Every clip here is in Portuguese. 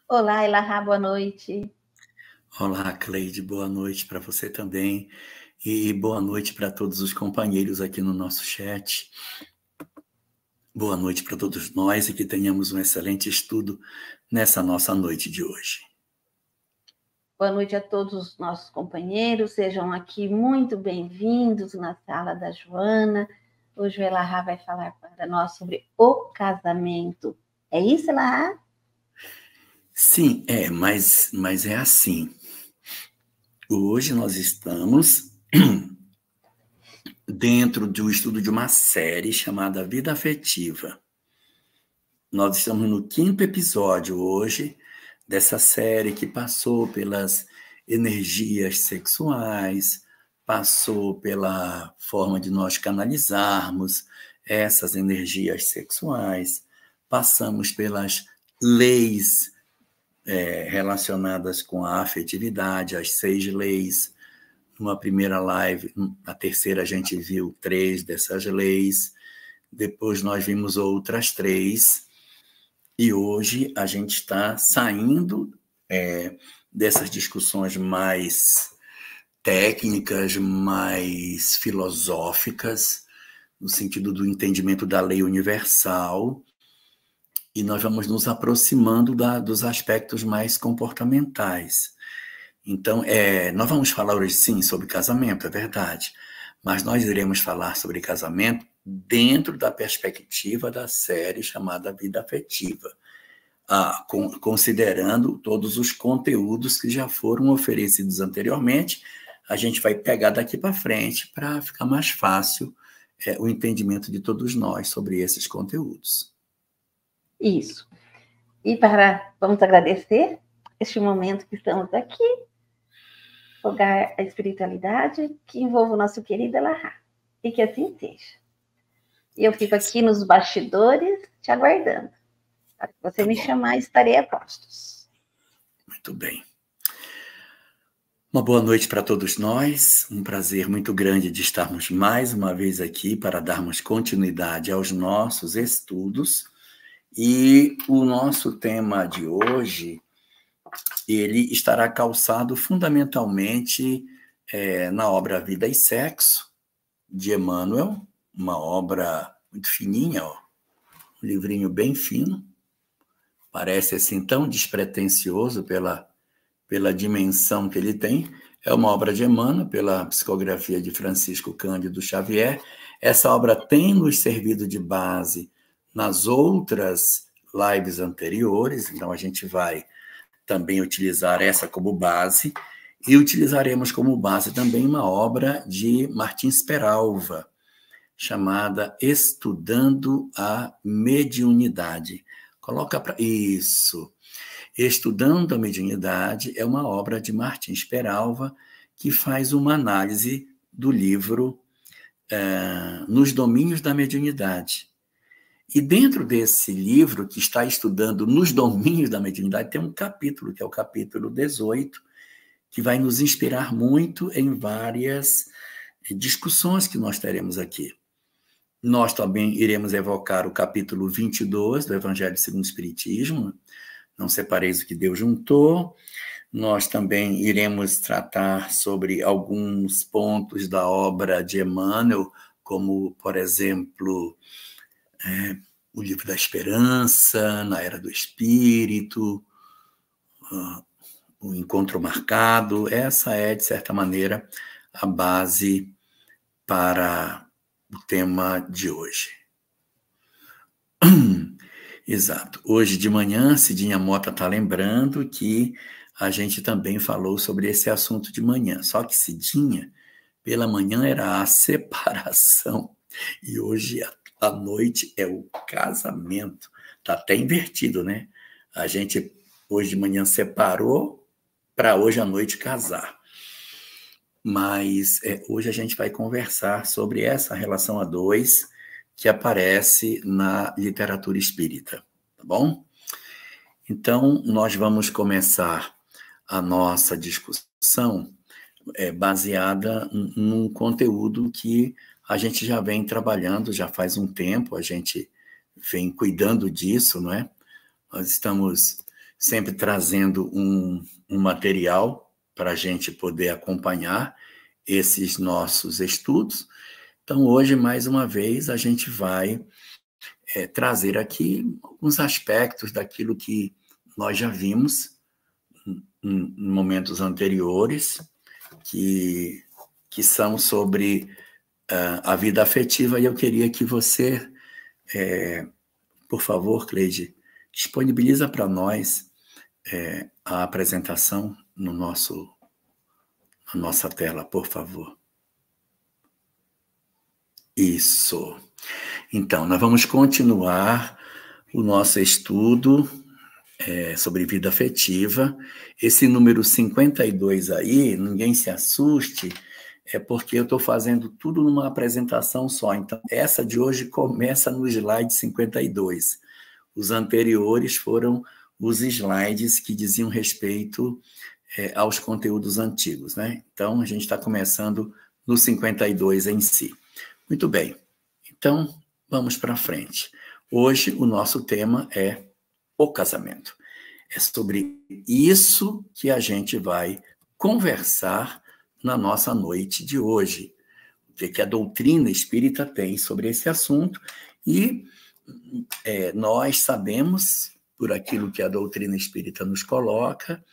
Olá, Elahá, boa noite. Olá, Cleide, boa noite para você também. E boa noite para todos os companheiros aqui no nosso chat. Boa noite para todos nós e que tenhamos um excelente estudo nessa nossa noite de hoje. Boa noite a todos os nossos companheiros, sejam aqui muito bem-vindos na sala da Joana. Hoje o Elahá vai falar para nós sobre o casamento. É isso, Elahá? Sim, mas é assim. Hoje nós estamos dentro do estudo de uma série chamada Vida Afetiva. Nós estamos no 5º episódio hoje dessa série que passou pelas energias sexuais, passou pela forma de nós canalizarmos essas energias sexuais, passamos pelas leis relacionadas com a afetividade, as 6 leis. Numa primeira live, na terceira a gente viu 3 dessas leis, depois nós vimos outras 3, e hoje a gente está saindo dessas discussões mais técnicas, mais filosóficas, no sentido do entendimento da lei universal, e nós vamos nos aproximando dos aspectos mais comportamentais. Então, nós vamos falar hoje, sim, sobre casamento, é verdade, mas nós iremos falar sobre casamento dentro da perspectiva da série chamada Vida Afetiva, considerando todos os conteúdos que já foram oferecidos anteriormente. A gente vai pegar daqui para frente para ficar mais fácil o entendimento de todos nós sobre esses conteúdos. Isso. E vamos agradecer este momento que estamos aqui, rogar a espiritualidade que envolve o nosso querido Elahá. E que assim seja. E eu fico aqui nos bastidores te aguardando. Para que você me chamar, estarei a postos. Muito bem. Uma boa noite para todos nós, um prazer muito grande de estarmos mais uma vez aqui para darmos continuidade aos nossos estudos. E o nosso tema de hoje, ele estará calçado fundamentalmente na obra Vida e Sexo, de Emmanuel, uma obra muito fininha, ó, um livrinho bem fino, parece assim tão despretensioso pela dimensão que ele tem. É uma obra de Emmanuel, pela psicografia de Francisco Cândido Xavier. Essa obra tem nos servido de base nas outras lives anteriores, então a gente vai também utilizar essa como base, e utilizaremos como base também uma obra de Martins Peralva, chamada Estudando a Mediunidade. Coloca para isso. Estudando a Mediunidade é uma obra de Martins Peralva que faz uma análise do livro Nos Domínios da Mediunidade. E dentro desse livro, que está estudando Nos Domínios da Mediunidade, tem um capítulo, que é o capítulo 18, que vai nos inspirar muito em várias discussões que nós teremos aqui. Nós também iremos evocar o capítulo 22 do Evangelho segundo o Espiritismo, Não separeis o que Deus juntou. Nós também iremos tratar sobre alguns pontos da obra de Emmanuel, como, por exemplo, o Livro da Esperança, Na Era do Espírito, o Encontro Marcado. Essa é, de certa maneira, a base para o tema de hoje. Exato. Hoje de manhã, Cidinha Mota está lembrando que a gente também falou sobre esse assunto de manhã. Só que Cidinha, pela manhã era a separação e hoje à noite é o casamento. Está até invertido, né? A gente hoje de manhã separou para hoje à noite casar. Mas hoje a gente vai conversar sobre essa relação a dois que aparece na literatura espírita, tá bom? Então, nós vamos começar a nossa discussão baseada num conteúdo que a gente já vem trabalhando já faz um tempo, a gente vem cuidando disso, não é? Nós estamos sempre trazendo um material para a gente poder acompanhar esses nossos estudos. Então, hoje, mais uma vez, a gente vai trazer aqui alguns aspectos daquilo que nós já vimos em momentos anteriores, que são sobre a vida afetiva, e eu queria que você, por favor, Cleide, disponibiliza para nós a apresentação na nossa tela, por favor. Isso. Então, nós vamos continuar o nosso estudo sobre vida afetiva. Esse número 52 aí, ninguém se assuste, é porque eu estou fazendo tudo numa apresentação só. Então, essa de hoje começa no slide 52. Os anteriores foram os slides que diziam respeito aos conteúdos antigos, né? Então, a gente está começando no 52 em si. Muito bem. Então, vamos para frente. Hoje, o nosso tema é o casamento. É sobre isso que a gente vai conversar na nossa noite de hoje. O que a doutrina espírita tem sobre esse assunto. E nós sabemos, por aquilo que a doutrina espírita nos coloca,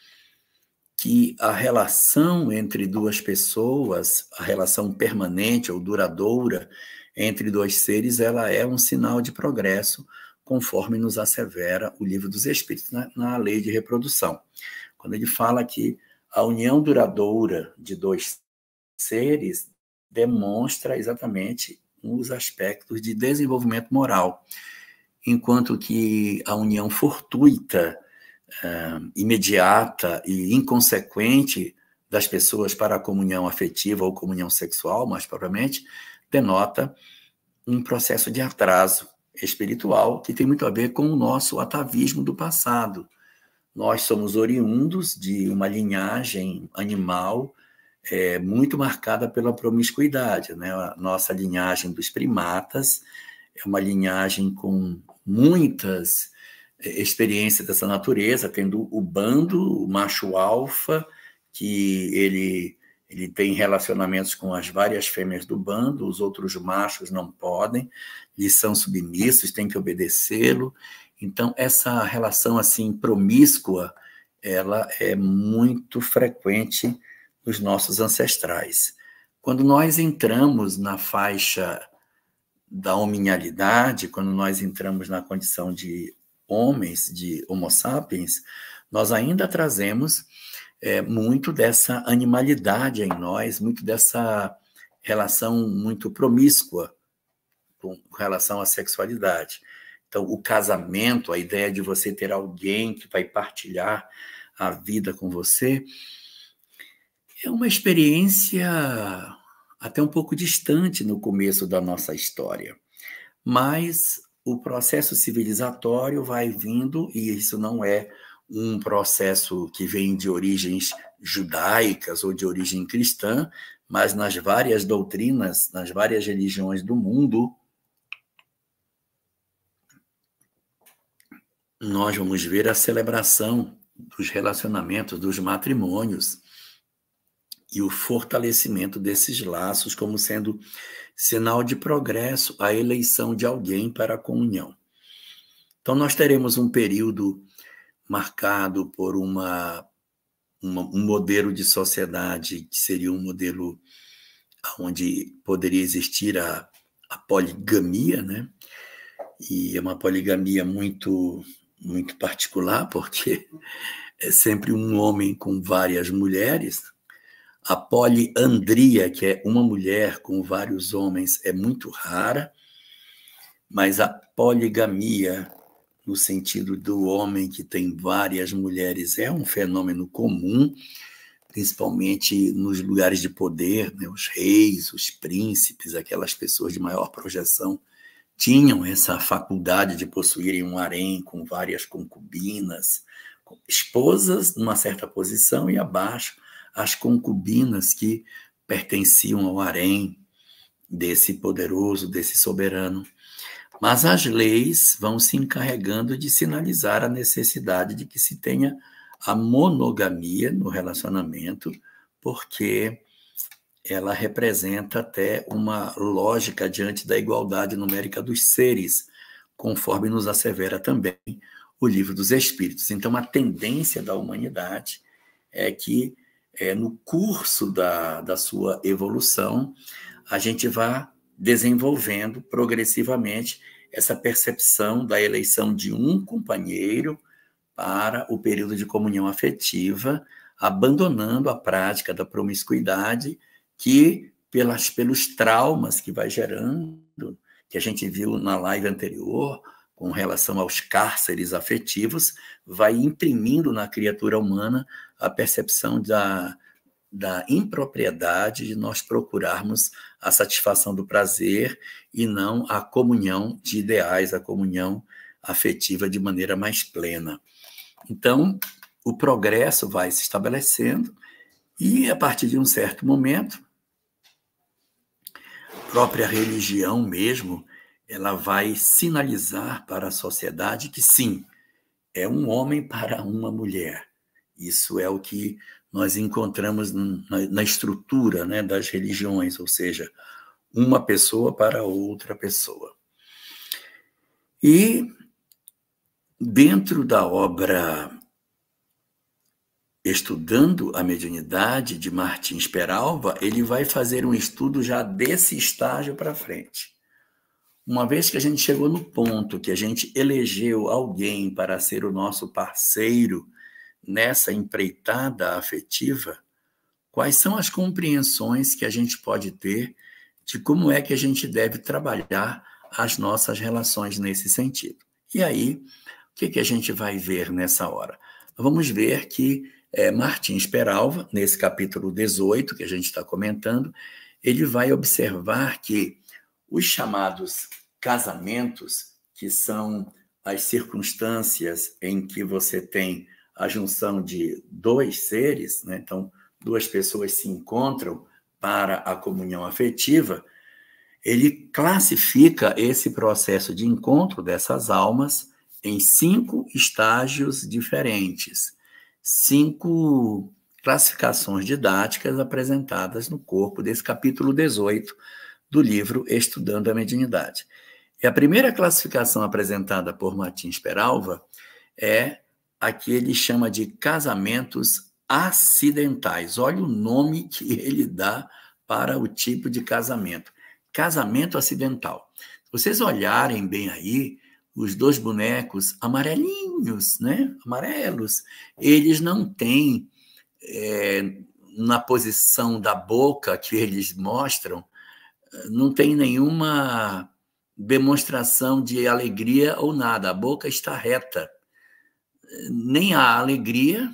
que a relação entre duas pessoas, a relação permanente ou duradoura entre dois seres, ela é um sinal de progresso, conforme nos assevera o Livro dos Espíritos na lei de reprodução. Quando ele fala que a união duradoura de dois seres demonstra exatamente os aspectos de desenvolvimento moral, enquanto que a união fortuita, imediata e inconsequente das pessoas para a comunhão afetiva ou comunhão sexual, mais propriamente, denota um processo de atraso espiritual que tem muito a ver com o nosso atavismo do passado. Nós somos oriundos de uma linhagem animal muito marcada pela promiscuidade, né? A nossa linhagem dos primatas é uma linhagem com muitas experiências dessa natureza, tendo o bando, o macho alfa, que ele tem relacionamentos com as várias fêmeas do bando, os outros machos não podem, eles são submissos, têm que obedecê-lo. Então, essa relação assim promíscua, ela é muito frequente nos nossos ancestrais. Quando nós entramos na faixa da hominalidade, quando nós entramos na condição de homens, de homo sapiens, nós ainda trazemos muito dessa animalidade em nós, muito dessa relação muito promíscua com relação à sexualidade. Então, o casamento, a ideia de você ter alguém que vai partilhar a vida com você, é uma experiência até um pouco distante no começo da nossa história. Mas o processo civilizatório vai vindo, e isso não é um processo que vem de origens judaicas ou de origem cristã, mas nas várias doutrinas, nas várias religiões do mundo, nós vamos ver a celebração dos relacionamentos, dos matrimônios, e o fortalecimento desses laços como sendo sinal de progresso, a eleição de alguém para a comunhão. Então, nós teremos um período marcado por um modelo de sociedade que seria um modelo onde poderia existir a poligamia, né? E é uma poligamia muito, muito particular, porque é sempre um homem com várias mulheres. A poliandria, que é uma mulher com vários homens, é muito rara, mas a poligamia, no sentido do homem que tem várias mulheres, é um fenômeno comum, principalmente nos lugares de poder, né? Os reis, os príncipes, aquelas pessoas de maior projeção, tinham essa faculdade de possuírem um harém com várias concubinas, esposas numa certa posição e abaixo as concubinas que pertenciam ao harém desse poderoso, desse soberano. Mas as leis vão se encarregando de sinalizar a necessidade de que se tenha a monogamia no relacionamento, porque ela representa até uma lógica diante da igualdade numérica dos seres, conforme nos assevera também o Livro dos Espíritos. Então, a tendência da humanidade é que, no curso da sua evolução, a gente vá desenvolvendo progressivamente essa percepção da eleição de um companheiro para o período de comunhão afetiva, abandonando a prática da promiscuidade, que, pelos traumas que vai gerando, que a gente viu na live anterior, com relação aos cárceres afetivos, vai imprimindo na criatura humana a percepção da impropriedade de nós procurarmos a satisfação do prazer e não a comunhão de ideais, a comunhão afetiva de maneira mais plena. Então, o progresso vai se estabelecendo e, a partir de um certo momento, a própria religião mesmo, ela vai sinalizar para a sociedade que, sim, é um homem para uma mulher. Isso é o que nós encontramos na estrutura, né, das religiões, ou seja, uma pessoa para outra pessoa. E, dentro da obra Estudando a Mediunidade, de Martins Peralva, ele vai fazer um estudo já desse estágio para frente. Uma vez que a gente chegou no ponto que a gente elegeu alguém para ser o nosso parceiro nessa empreitada afetiva, quais são as compreensões que a gente pode ter de como é que a gente deve trabalhar as nossas relações nesse sentido? E aí, o que a gente vai ver nessa hora? Vamos ver que Martins Peralva, nesse capítulo 18 que a gente está comentando, ele vai observar que os chamados casamentos, que são as circunstâncias em que você tem a junção de dois seres, né? Então, duas pessoas se encontram para a comunhão afetiva, ele classifica esse processo de encontro dessas almas em 5 estágios diferentes, 5 classificações didáticas apresentadas no corpo desse capítulo 18 do livro Estudando a Mediunidade. E a primeira classificação apresentada por Martins Peralva é a que ele chama de casamentos acidentais. Olha o nome que ele dá para o tipo de casamento. Casamento acidental. Se vocês olharem bem aí, os 2 bonecos amarelinhos, né? Amarelos, eles não têm, na posição da boca que eles mostram, não tem nenhuma demonstração de alegria ou nada. A boca está reta. Nem há alegria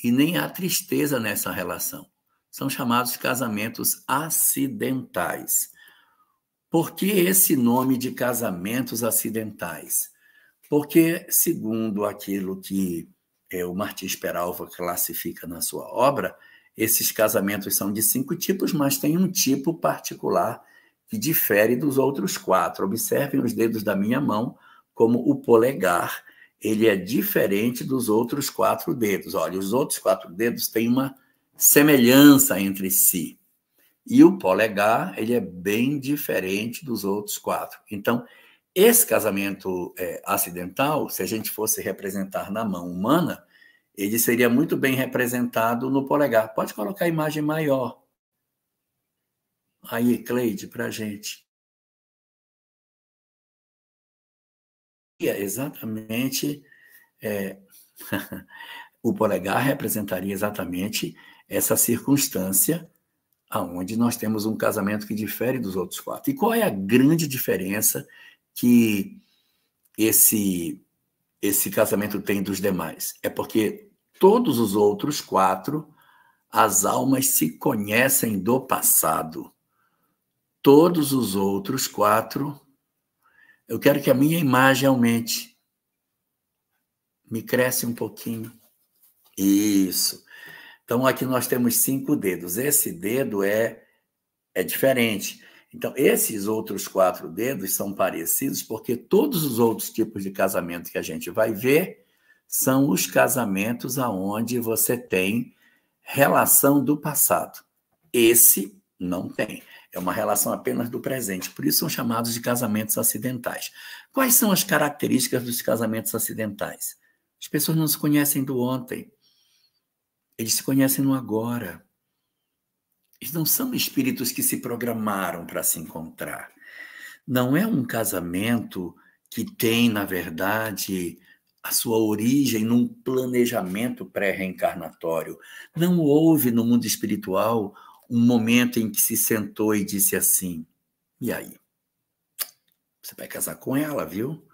e nem há tristeza nessa relação. São chamados casamentos acidentais. Por que esse nome de casamentos acidentais? Porque, segundo aquilo que o Martins Peralva classifica na sua obra, esses casamentos são de 5 tipos, mas tem um tipo particular que difere dos outros 4. Observem os dedos da minha mão, como o polegar, ele é diferente dos outros 4 dedos. Olha, os outros 4 dedos têm uma semelhança entre si. E o polegar, ele é bem diferente dos outros 4. Então, esse casamento acidental, se a gente fosse representar na mão humana, ele seria muito bem representado no polegar. Pode colocar a imagem maior. Aí, Cleide, para a gente. Exatamente, o polegar representaria exatamente essa circunstância aonde nós temos um casamento que difere dos outros 4. E qual é a grande diferença que esse casamento tem dos demais? É porque todos os outros 4, as almas se conhecem do passado. Todos os outros 4, eu quero que a minha imagem aumente. Me cresce um pouquinho. Isso. Então, aqui nós temos 5 dedos. Esse dedo é diferente. Então, esses outros 4 dedos são parecidos porque todos os outros tipos de casamento que a gente vai ver são os casamentos aonde você tem relação do passado. Esse não tem. É uma relação apenas do presente. Por isso são chamados de casamentos acidentais. Quais são as características dos casamentos acidentais? As pessoas não se conhecem do ontem. Eles se conhecem no agora. Eles não são espíritos que se programaram para se encontrar. Não é um casamento que tem, na verdade, a sua origem num planejamento pré-reencarnatório. Não houve no mundo espiritual um momento em que se sentou e disse assim: e aí? Você vai casar com ela, viu?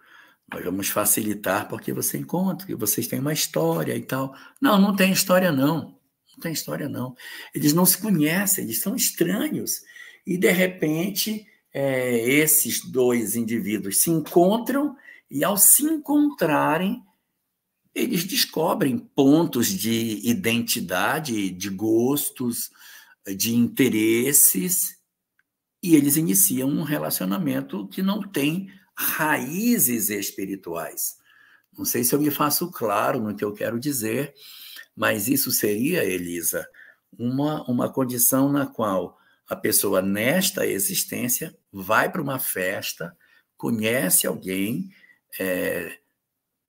Nós vamos facilitar porque você encontra, que vocês têm uma história e tal. Não, não tem história, não. Não tem história, não. Eles não se conhecem, eles são estranhos. E, de repente, esses 2 indivíduos se encontram e, ao se encontrarem, eles descobrem pontos de identidade, de gostos, de interesses, e eles iniciam um relacionamento que não tem raízes espirituais. Não sei se eu me faço claro no que eu quero dizer, mas isso seria, Elisa, uma condição na qual a pessoa, nesta existência, vai para uma festa, conhece alguém,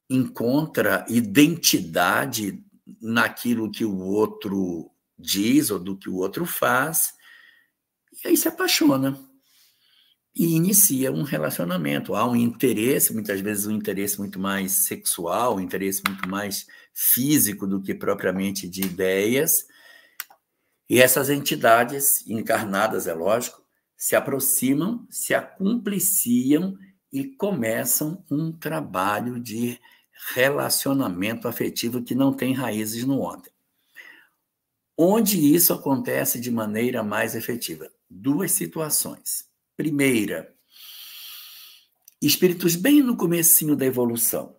encontra identidade naquilo que o outro diz ou do que o outro faz, e aí se apaixona e inicia um relacionamento. Há um interesse, muitas vezes um interesse muito mais sexual, um interesse muito mais físico do que propriamente de ideias, e essas entidades encarnadas, é lógico, se aproximam, se acumpliciam e começam um trabalho de relacionamento afetivo que não tem raízes no ontem. Onde isso acontece de maneira mais efetiva? 2 situações. Primeira, espíritos bem no comecinho da evolução.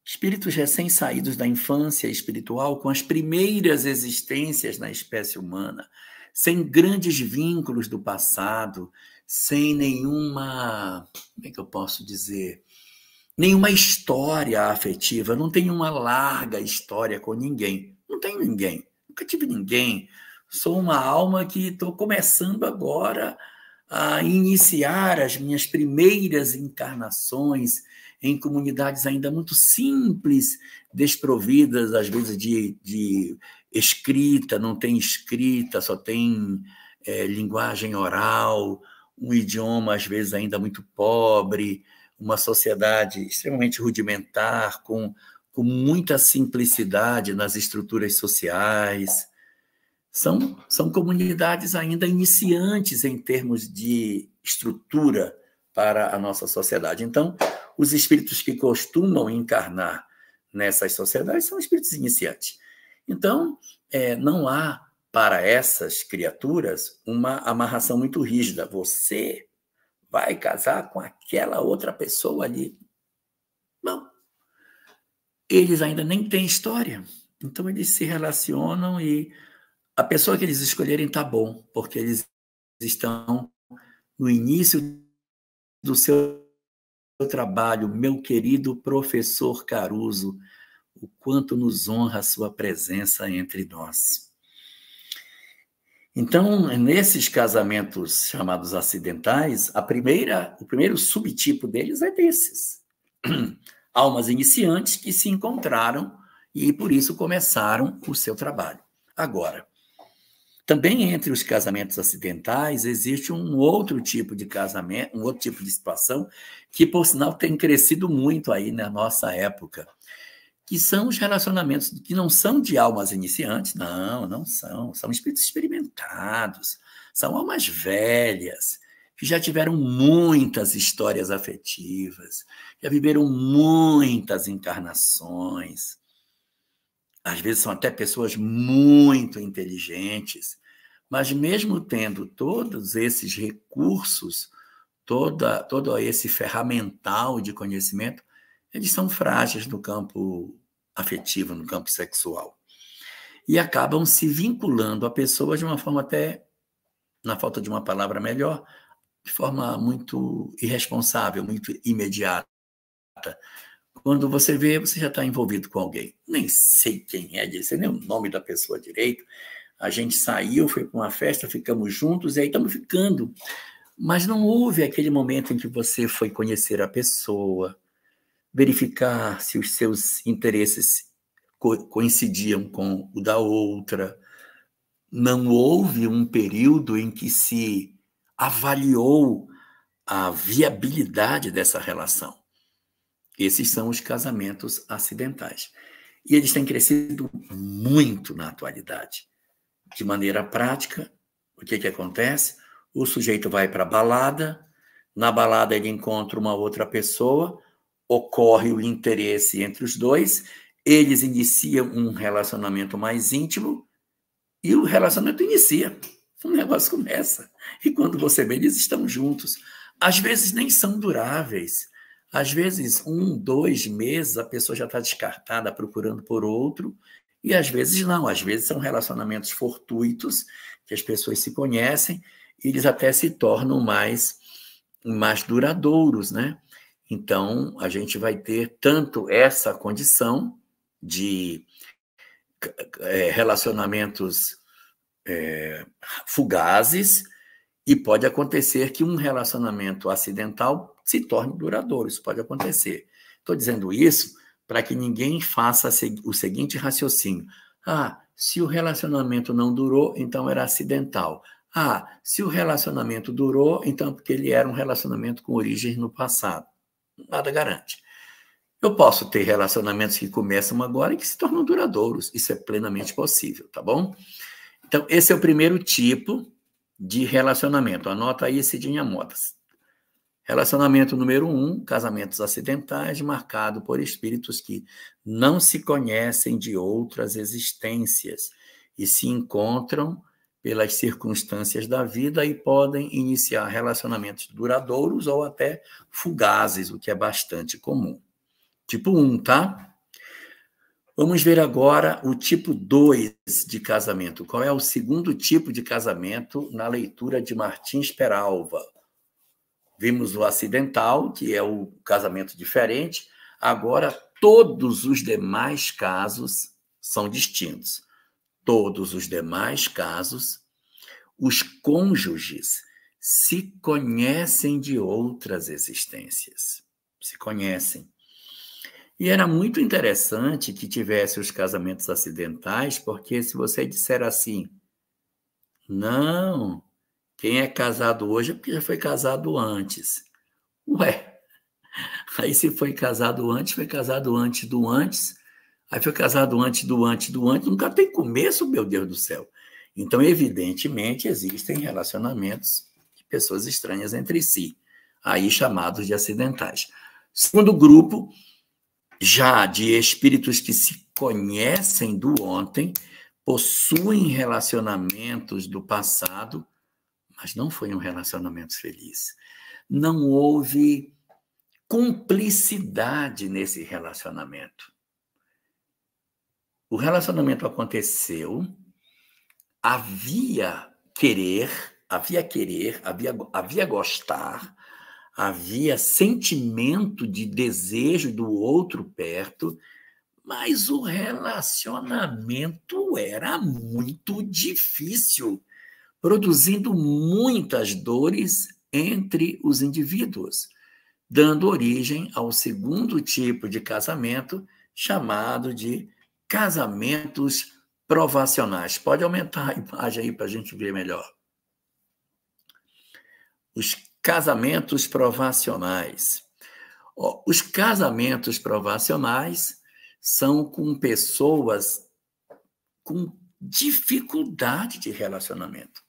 Espíritos recém-saídos da infância espiritual, com as primeiras existências na espécie humana, sem grandes vínculos do passado, sem nenhuma, como é que eu posso dizer, nenhuma história afetiva, não tenho uma larga história com ninguém. Não tenho ninguém, nunca tive ninguém. Sou uma alma que estou começando agora a iniciar as minhas primeiras encarnações em comunidades ainda muito simples, desprovidas, às vezes, de escrita, não tem escrita, só tem linguagem oral, um idioma, às vezes, ainda muito pobre, uma sociedade extremamente rudimentar, com muita simplicidade nas estruturas sociais. São comunidades ainda iniciantes em termos de estrutura para a nossa sociedade. Então, os espíritos que costumam encarnar nessas sociedades são espíritos iniciantes. Então, não há para essas criaturas uma amarração muito rígida. Você vai casar com aquela outra pessoa ali. Não. Eles ainda nem têm história. Então, eles se relacionam e a pessoa que eles escolherem está bom, porque eles estão no início do seu trabalho. Meu querido professor Caruso, o quanto nos honra a sua presença entre nós. Então, nesses casamentos chamados acidentais, o primeiro subtipo deles é desses. Almas iniciantes que se encontraram e, por isso, começaram o seu trabalho. Agora, também entre os casamentos acidentais existe um outro tipo de casamento, um outro tipo de situação que, por sinal, tem crescido muito aí na nossa época, que são os relacionamentos que não são de almas iniciantes, não são, são espíritos experimentados, são almas velhas, que já tiveram muitas histórias afetivas, já viveram muitas encarnações. Às vezes são até pessoas muito inteligentes, mas mesmo tendo todos esses recursos, todo esse ferramental de conhecimento, eles são frágeis no campo afetivo, no campo sexual. E acabam se vinculando a pessoas de uma forma até, na falta de uma palavra melhor, de forma muito irresponsável, muito imediata. Quando você vê, você já está envolvido com alguém. Nem sei quem é, sei nem o nome da pessoa direito. A gente saiu, foi para uma festa, ficamos juntos, e aí estamos ficando. Mas não houve aquele momento em que você foi conhecer a pessoa, verificar se os seus interesses coincidiam com o da outra. Não houve um período em que se avaliou a viabilidade dessa relação. Esses são os casamentos acidentais. E eles têm crescido muito na atualidade. De maneira prática, o que acontece? O sujeito vai para a balada, na balada ele encontra uma outra pessoa, ocorre o interesse entre os dois, eles iniciam um relacionamento mais íntimo e o relacionamento inicia. O negócio começa. E quando você vê, eles estão juntos. Às vezes nem são duráveis. Às vezes, 1, 2 meses, a pessoa já está descartada, procurando por outro, e às vezes não. Às vezes são relacionamentos fortuitos, que as pessoas se conhecem, e eles até se tornam mais duradouros, né? Então, a gente vai ter tanto essa condição de relacionamentos fugazes, e pode acontecer que um relacionamento acidental se torne duradouro. Isso pode acontecer. Estou dizendo isso para que ninguém faça o seguinte raciocínio. Se o relacionamento não durou, então era acidental. Se o relacionamento durou, então porque ele era um relacionamento com origem no passado. Nada garante. Eu posso ter relacionamentos que começam agora e que se tornam duradouros. Isso é plenamente possível, tá bom? Então, esse é o primeiro tipo de relacionamento. Anota aí, Cidinha Modas. Relacionamento número 1, casamentos acidentais, marcado por espíritos que não se conhecem de outras existências e se encontram pelas circunstâncias da vida e podem iniciar relacionamentos duradouros ou até fugazes, o que é bastante comum. Tipo 1, tá? Vamos ver agora o tipo 2 de casamento. Qual é o segundo tipo de casamento na leitura de Martins Peralva? Vimos o acidental, que é o casamento diferente. Agora, todos os demais casos são distintos. Todos os demais casos, os cônjuges se conhecem de outras existências. Se conhecem. E era muito interessante que tivesse os casamentos acidentais, porque se você disser assim, não, quem é casado hoje é porque já foi casado antes. Ué, aí se foi casado antes do antes, aí foi casado antes do antes do antes, nunca tem começo, meu Deus do céu. Então, evidentemente, existem relacionamentos de pessoas estranhas entre si, aí chamados de acidentais. Segundo grupo, já de espíritos que se conhecem do ontem, possuem relacionamentos do passado, mas não foi um relacionamento feliz. Não houve cumplicidade nesse relacionamento. O relacionamento aconteceu, havia gostar, havia sentimento de desejo do outro perto, mas o relacionamento era muito difícil, produzindo muitas dores entre os indivíduos, dando origem ao segundo tipo de casamento, chamado de casamentos provacionais. Pode aumentar a imagem aí para a gente ver melhor. Os casamentos provacionais. Os casamentos provacionais são com pessoas com dificuldade de relacionamento.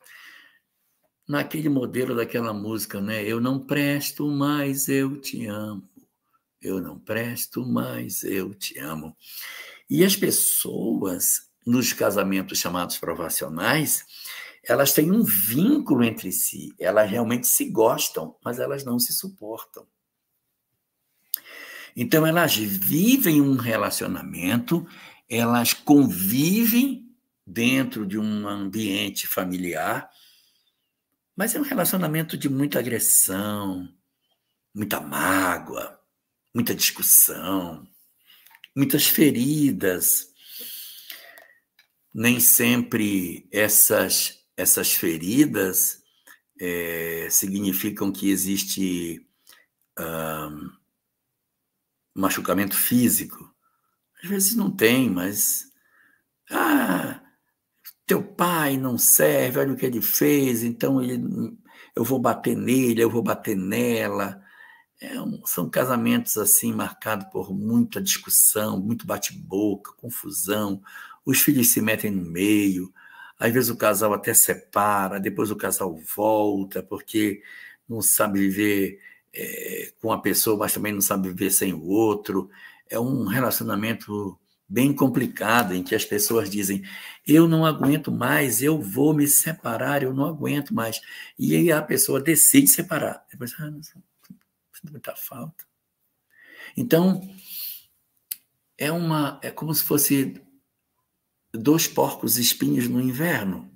Naquele modelo daquela música, né? Eu não presto, mas eu te amo. Eu não presto, mas eu te amo. E as pessoas, nos casamentos chamados provacionais, elas têm um vínculo entre si. Elas realmente se gostam, mas elas não se suportam. Então, elas vivem um relacionamento, elas convivem dentro de um ambiente familiar, Mas é um relacionamento de muita agressão, muita mágoa, muita discussão, muitas feridas. Nem sempre essas feridas significam que existe machucamento físico. Às vezes não tem, mas teu pai não serve, olha o que ele fez, então eu vou bater nele, eu vou bater nela. São casamentos assim marcados por muita discussão, muito bate-boca, confusão. Os filhos se metem no meio. Às vezes o casal até separa, depois o casal volta, porque não sabe viver com a pessoa, mas também não sabe viver sem o outro. É um relacionamento bem complicado, em que as pessoas dizem, eu não aguento mais, eu vou me separar, eu não aguento mais. E aí a pessoa decide separar. Depois, não sinto muita falta. Então, é como se fosse 2 porcos espinhos no inverno.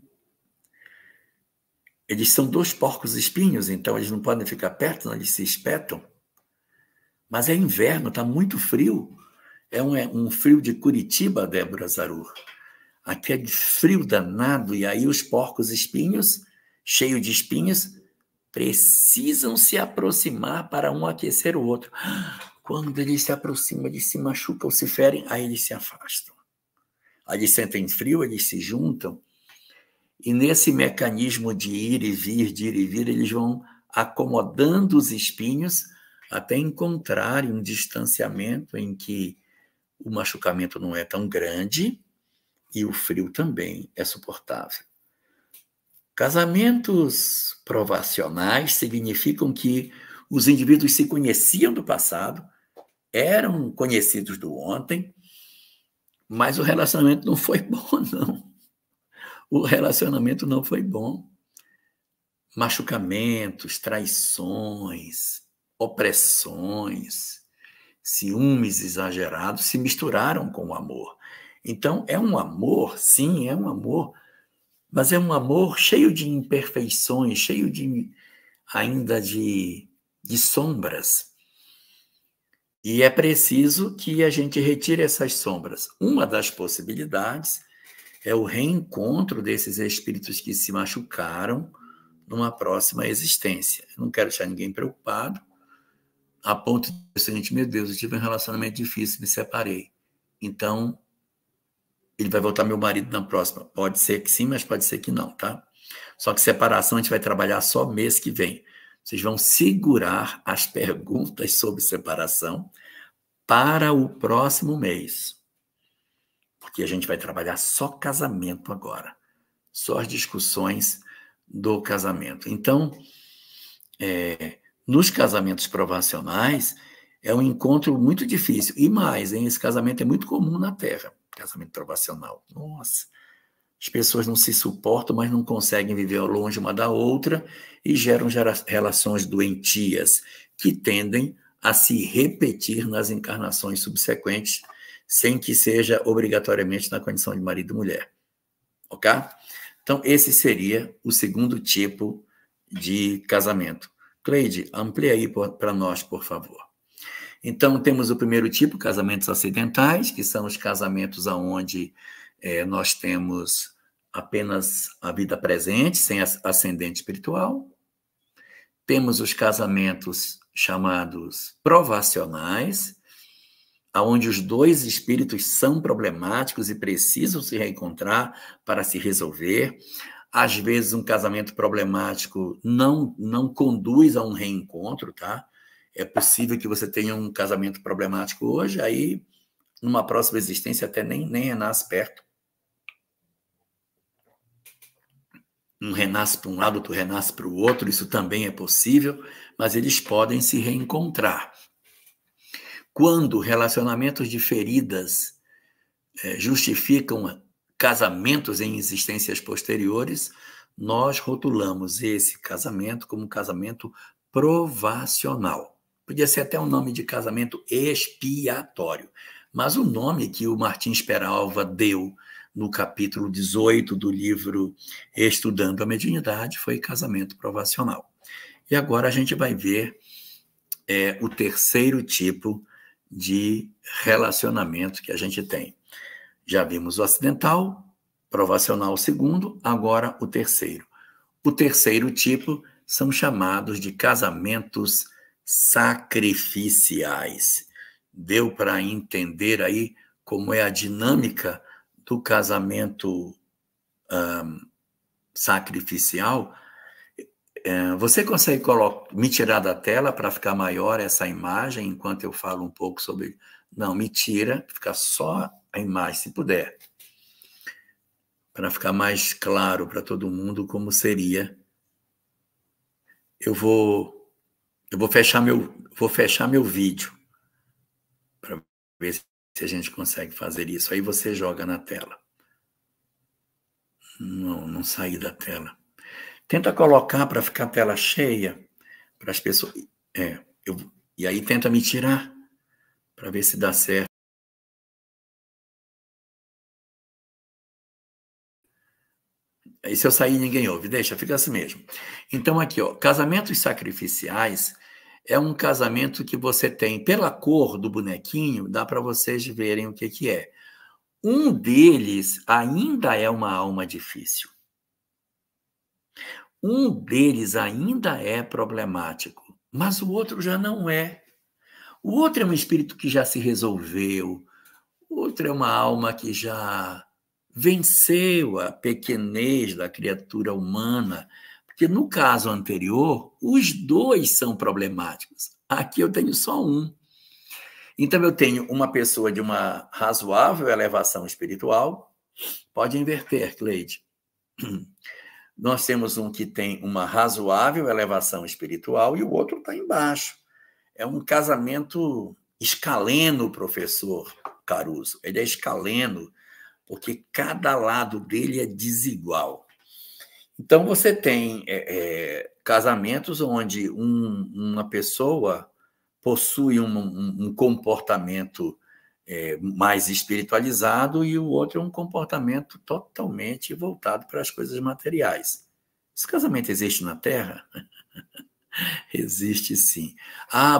Eles são 2 porcos espinhos, então eles não podem ficar perto, não, eles se espetam. Mas é inverno, está muito frio. É um frio de Curitiba, Débora Zarur. Aquele frio danado, e aí os porcos espinhos, cheios de espinhos, precisam se aproximar para um aquecer o outro. Quando eles se aproximam, eles se machucam, se ferem, aí eles se afastam. Aí eles sentem frio, eles se juntam, e nesse mecanismo de ir e vir, eles vão acomodando os espinhos até encontrarem um distanciamento em que o machucamento não é tão grande e o frio também é suportável. Casamentos provacionais significam que os indivíduos se conheciam do passado, eram conhecidos do ontem, mas o relacionamento não foi bom, não. O relacionamento não foi bom. Machucamentos, traições, opressões, ciúmes exagerados se misturaram com o amor. Então, é um amor, sim, é um amor, mas é um amor cheio de imperfeições, cheio ainda de sombras. E é preciso que a gente retire essas sombras. Uma das possibilidades é o reencontro desses espíritos que se machucaram numa próxima existência. Eu não quero deixar ninguém preocupado, a ponto de dizer o seguinte, meu Deus, eu tive um relacionamento difícil, me separei. Então, ele vai voltar meu marido na próxima. Pode ser que sim, mas pode ser que não, tá? Só que separação a gente vai trabalhar só mês que vem. Vocês vão segurar as perguntas sobre separação para o próximo mês. Porque a gente vai trabalhar só casamento agora. Só as discussões do casamento. Então, nos casamentos provacionais, é um encontro muito difícil. E mais, esse casamento é muito comum na Terra, casamento provacional. Nossa, as pessoas não se suportam, mas não conseguem viver longe uma da outra e geram relações doentias que tendem a se repetir nas encarnações subsequentes, sem que seja obrigatoriamente na condição de marido e mulher. Ok? Então, esse seria o segundo tipo de casamento. Cleide, amplia aí para nós, por favor. Então, temos o primeiro tipo, casamentos acidentais, que são os casamentos onde nós temos apenas a vida presente, sem ascendente espiritual. Temos os casamentos chamados provacionais, onde os 2 espíritos são problemáticos e precisam se reencontrar para se resolver. Às vezes, um casamento problemático não conduz a um reencontro, tá? É possível que você tenha um casamento problemático hoje, aí, numa próxima existência, até nem renasce perto. Um renasce para um lado, outro renasce para o outro, isso também é possível, mas eles podem se reencontrar. Quando relacionamentos de feridas justificam casamentos em existências posteriores, nós rotulamos esse casamento como casamento provacional. Podia ser até um nome de casamento expiatório, mas o nome que o Martins Peralva deu no capítulo 18 do livro Estudando a Mediunidade, foi casamento provacional. E agora a gente vai ver o terceiro tipo de relacionamento que a gente tem. Já vimos o acidental, provacional o segundo, agora o terceiro. O terceiro tipo são chamados de casamentos sacrificiais. Deu para entender aí como é a dinâmica do casamento sacrificial? Você consegue me tirar da tela para ficar maior essa imagem enquanto eu falo um pouco sobre... Não, me tira, fica só a imagem, se puder, para ficar mais claro para todo mundo como seria. Eu vou fechar meu vídeo para ver se a gente consegue fazer isso. Aí você joga na tela. Não saí da tela. Tenta colocar para ficar a tela cheia para as pessoas. E aí tenta me tirar para ver se dá certo. Aí se eu sair, ninguém ouve. Deixa, fica assim mesmo. Então, aqui, ó, casamentos sacrificiais é um casamento que você tem, pela cor do bonequinho, dá para vocês verem o que é. Um deles ainda é uma alma difícil. Um deles ainda é problemático, mas o outro já não é. O outro é um espírito que já se resolveu. O outro é uma alma que já venceu a pequenez da criatura humana, porque no caso anterior, os dois são problemáticos. Aqui eu tenho só um. Então eu tenho uma pessoa de uma razoável elevação espiritual. Pode inverter, Cleide. Nós temos um que tem uma razoável elevação espiritual e o outro está embaixo. É um casamento escaleno, professor Caruso. Ele é escaleno, porque cada lado dele é desigual. Então, você tem casamentos onde uma pessoa possui um comportamento mais espiritualizado e o outro é um comportamento totalmente voltado para as coisas materiais. Esse casamento existe na Terra? Existe sim.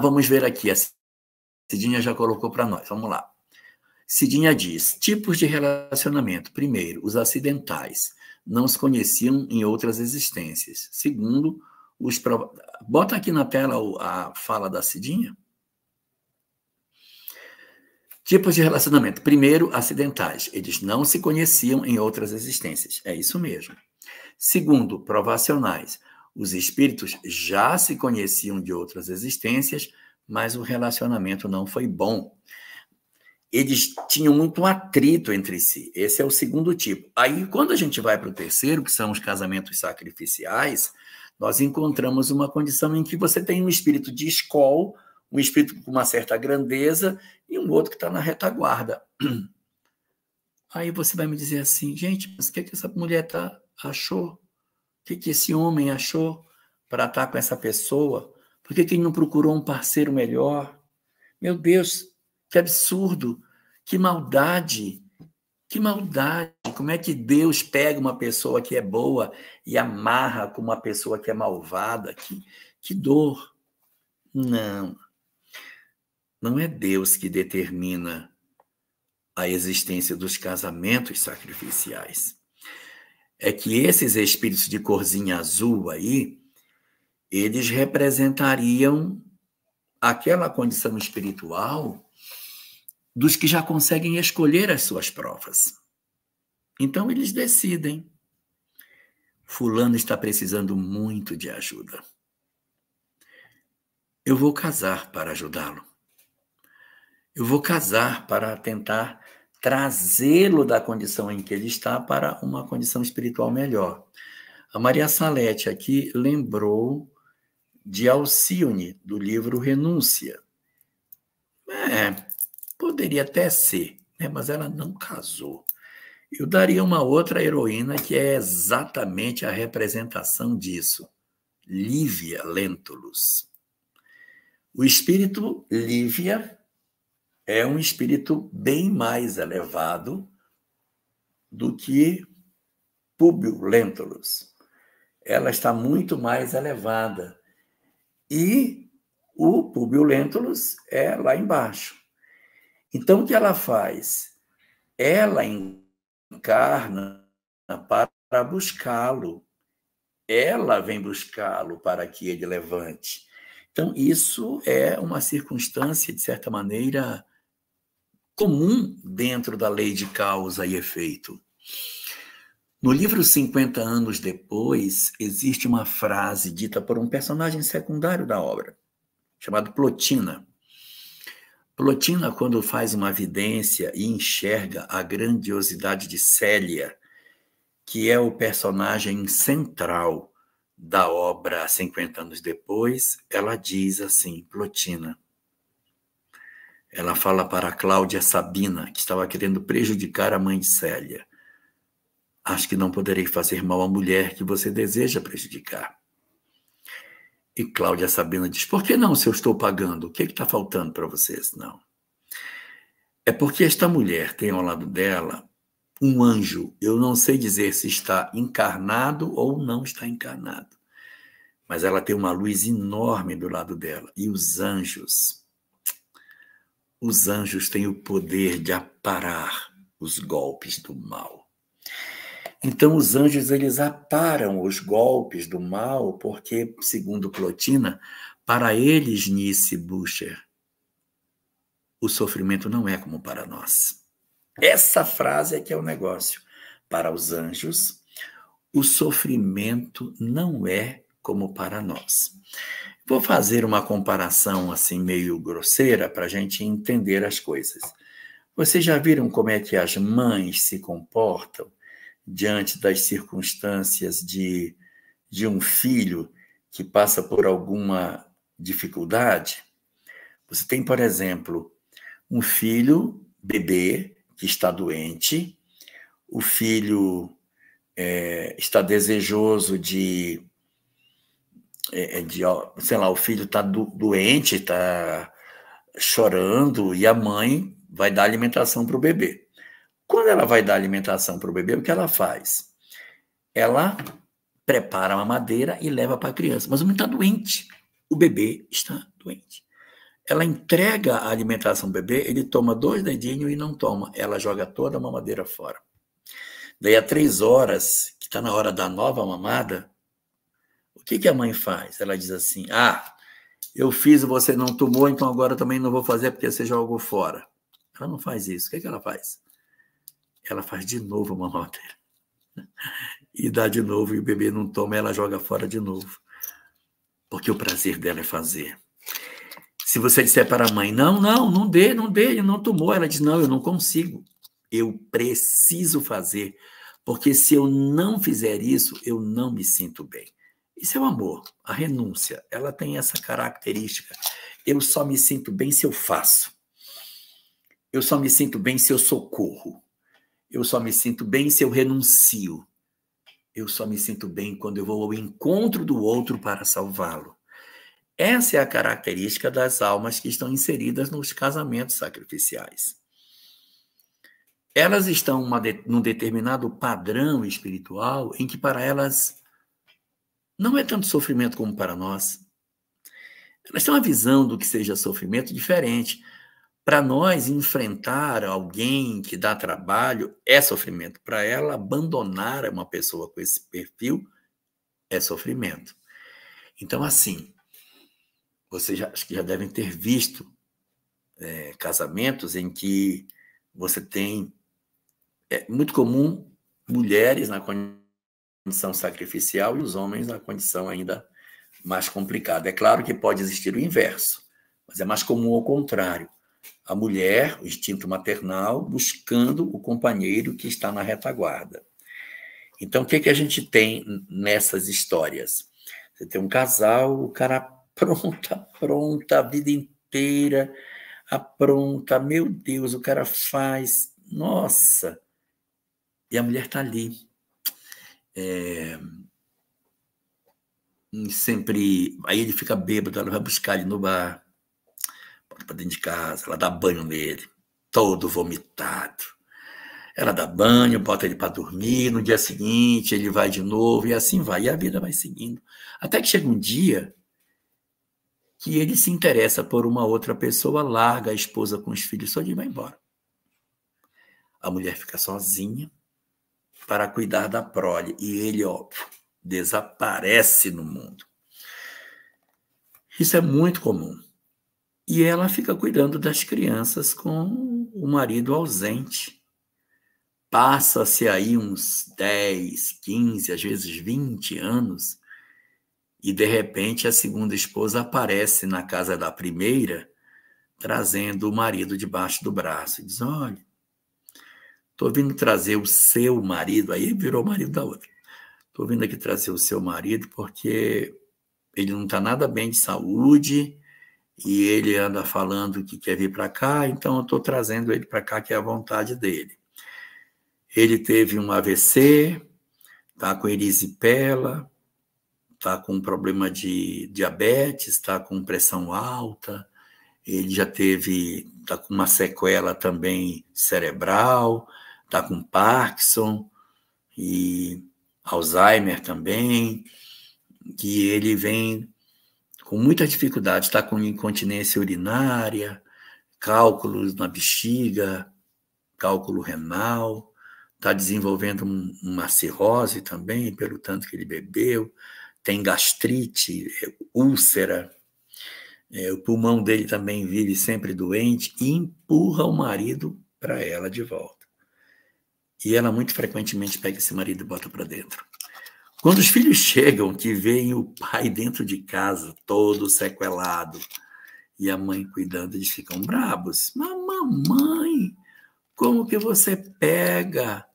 Vamos ver aqui. A Cidinha já colocou para nós. Vamos lá. Cidinha diz: tipos de relacionamento. Primeiro, os acidentais. Não se conheciam em outras existências. Segundo, bota aqui na tela a fala da Cidinha. Tipos de relacionamento. Primeiro, acidentais. Eles não se conheciam em outras existências. É isso mesmo. Segundo, provacionais. Os espíritos já se conheciam de outras existências, mas o relacionamento não foi bom. Eles tinham muito atrito entre si. Esse é o segundo tipo. Aí, quando a gente vai para o terceiro, que são os casamentos sacrificiais, nós encontramos uma condição em que você tem um espírito de escol, um espírito com uma certa grandeza e um outro que está na retaguarda. Aí você vai me dizer assim: gente, mas o que essa mulher achou? O que esse homem achou para estar com essa pessoa? Por que ele não procurou um parceiro melhor? Meu Deus, que absurdo, que maldade, que maldade. Como é que Deus pega uma pessoa que é boa e amarra com uma pessoa que é malvada? Que dor. Não é Deus que determina a existência dos casamentos sacrificiais. É que esses espíritos de corzinha azul aí, eles representariam aquela condição espiritual dos que já conseguem escolher as suas provas. Então, eles decidem. Fulano está precisando muito de ajuda. Eu vou casar para ajudá-lo. Eu vou casar para tentar trazê-lo da condição em que ele está para uma condição espiritual melhor. A Maria Salete aqui lembrou de Alcione, do livro Renúncia. Poderia até ser, né? Mas ela não casou. Eu daria uma outra heroína que é exatamente a representação disso. Lívia Lentulus. O espírito Lívia é um espírito bem mais elevado do que Públio Lentulus. Ela está muito mais elevada. E o Públio Lentulus é lá embaixo. Então, o que ela faz? Ela encarna para buscá-lo. Ela vem buscá-lo para que ele levante. Então, isso é uma circunstância, de certa maneira, comum dentro da lei de causa e efeito. No livro 50 anos depois, existe uma frase dita por um personagem secundário da obra, chamado Plotina. Plotina, quando faz uma vidência e enxerga a grandiosidade de Célia, que é o personagem central da obra 50 anos depois, ela diz assim, Plotina, ela fala para Cláudia Sabina, que estava querendo prejudicar a mãe de Célia. Acho que não poderei fazer mal à mulher que você deseja prejudicar. E Cláudia Sabina diz, por que não, se eu estou pagando? O que está faltando para vocês? Não. É porque esta mulher tem ao lado dela um anjo. Eu não sei dizer se está encarnado ou não está encarnado. Mas ela tem uma luz enorme do lado dela. E os anjos têm o poder de aparar os golpes do mal. Então, os anjos, eles aparam os golpes do mal, porque, segundo Plotina, para eles, Nice Bucher, o sofrimento não é como para nós. Essa frase é que é o negócio. Para os anjos, o sofrimento não é como para nós. Vou fazer uma comparação assim meio grosseira para a gente entender as coisas. Vocês já viram como é que as mães se comportam diante das circunstâncias de um filho que passa por alguma dificuldade? Você tem, por exemplo, um filho, bebê, que está doente, o filho está desejoso sei lá, o filho está doente, está chorando, e a mãe vai dar alimentação para o bebê. Quando ela vai dar alimentação para o bebê, o que ela faz? Ela prepara a mamadeira e leva para a criança. Mas o menino está doente. O bebê está doente. Ela entrega a alimentação ao bebê, ele toma 2 dedinhos e não toma. Ela joga toda a mamadeira fora. Daí, a 3 horas, que está na hora da nova mamada, o que a mãe faz? Ela diz assim, eu fiz e você não tomou, então agora também não vou fazer porque você jogou fora. Ela não faz isso. O que ela faz? Ela faz de novo a mamadeira. E dá de novo, e o bebê não toma, ela joga fora de novo. Porque o prazer dela é fazer. Se você disser para a mãe, não dê, ele não tomou. Ela diz, não, eu não consigo. Eu preciso fazer, porque se eu não fizer isso, eu não me sinto bem. Isso é o amor, a renúncia. Ela tem essa característica. Eu só me sinto bem se eu faço. Eu só me sinto bem se eu socorro. Eu só me sinto bem se eu renuncio. Eu só me sinto bem quando eu vou ao encontro do outro para salvá-lo. Essa é a característica das almas que estão inseridas nos casamentos sacrificiais. Elas estão num determinado padrão espiritual em que para elas não é tanto sofrimento como para nós. Elas têm uma visão do que seja sofrimento diferente. Para nós, enfrentar alguém que dá trabalho é sofrimento. Para ela, abandonar uma pessoa com esse perfil é sofrimento. Então, assim, vocês acho que já devem ter visto casamentos em que você tem... É muito comum mulheres na condição sacrificial e os homens na condição ainda mais complicada. É claro que pode existir o inverso, mas é mais comum ao contrário. A mulher, o instinto maternal, buscando o companheiro que está na retaguarda. Então, o que a gente tem nessas histórias? Você tem um casal, o cara apronta a vida inteira, apronta, meu Deus, o cara faz, nossa, e a mulher está ali. Sempre, aí ele fica bêbado, ela vai buscar ele no bar, para dentro de casa, ela dá banho nele, todo vomitado. Ela dá banho, bota ele para dormir, no dia seguinte ele vai de novo, e assim vai, e a vida vai seguindo. Até que chega um dia que ele se interessa por uma outra pessoa, larga a esposa com os filhos, só de vai embora. A mulher fica sozinha para cuidar da prole, e ele, desaparece no mundo. Isso é muito comum. E ela fica cuidando das crianças com o marido ausente. Passa-se aí uns 10, 15, às vezes 20 anos, e de repente a segunda esposa aparece na casa da primeira, trazendo o marido debaixo do braço. E diz, olha, estou vindo trazer o seu marido, aí virou o marido da outra. Estou vindo aqui trazer o seu marido porque ele não está nada bem de saúde e ele anda falando que quer vir para cá, então eu estou trazendo ele para cá, que é a vontade dele. Ele teve um AVC, está com erisipela, está com um problema de diabetes, está com pressão alta, ele já está com uma sequela também cerebral, está com Parkinson e Alzheimer também, que ele vem com muita dificuldade, está com incontinência urinária, cálculos na bexiga, cálculo renal, está desenvolvendo uma cirrose também, pelo tanto que ele bebeu, tem gastrite, úlcera, o pulmão dele também vive sempre doente, e empurra o marido para ela de volta. E ela muito frequentemente pega esse marido e bota para dentro. Quando os filhos chegam, que veem o pai dentro de casa, todo sequelado, e a mãe cuidando, eles ficam bravos. Mas, mamãe, como que você pega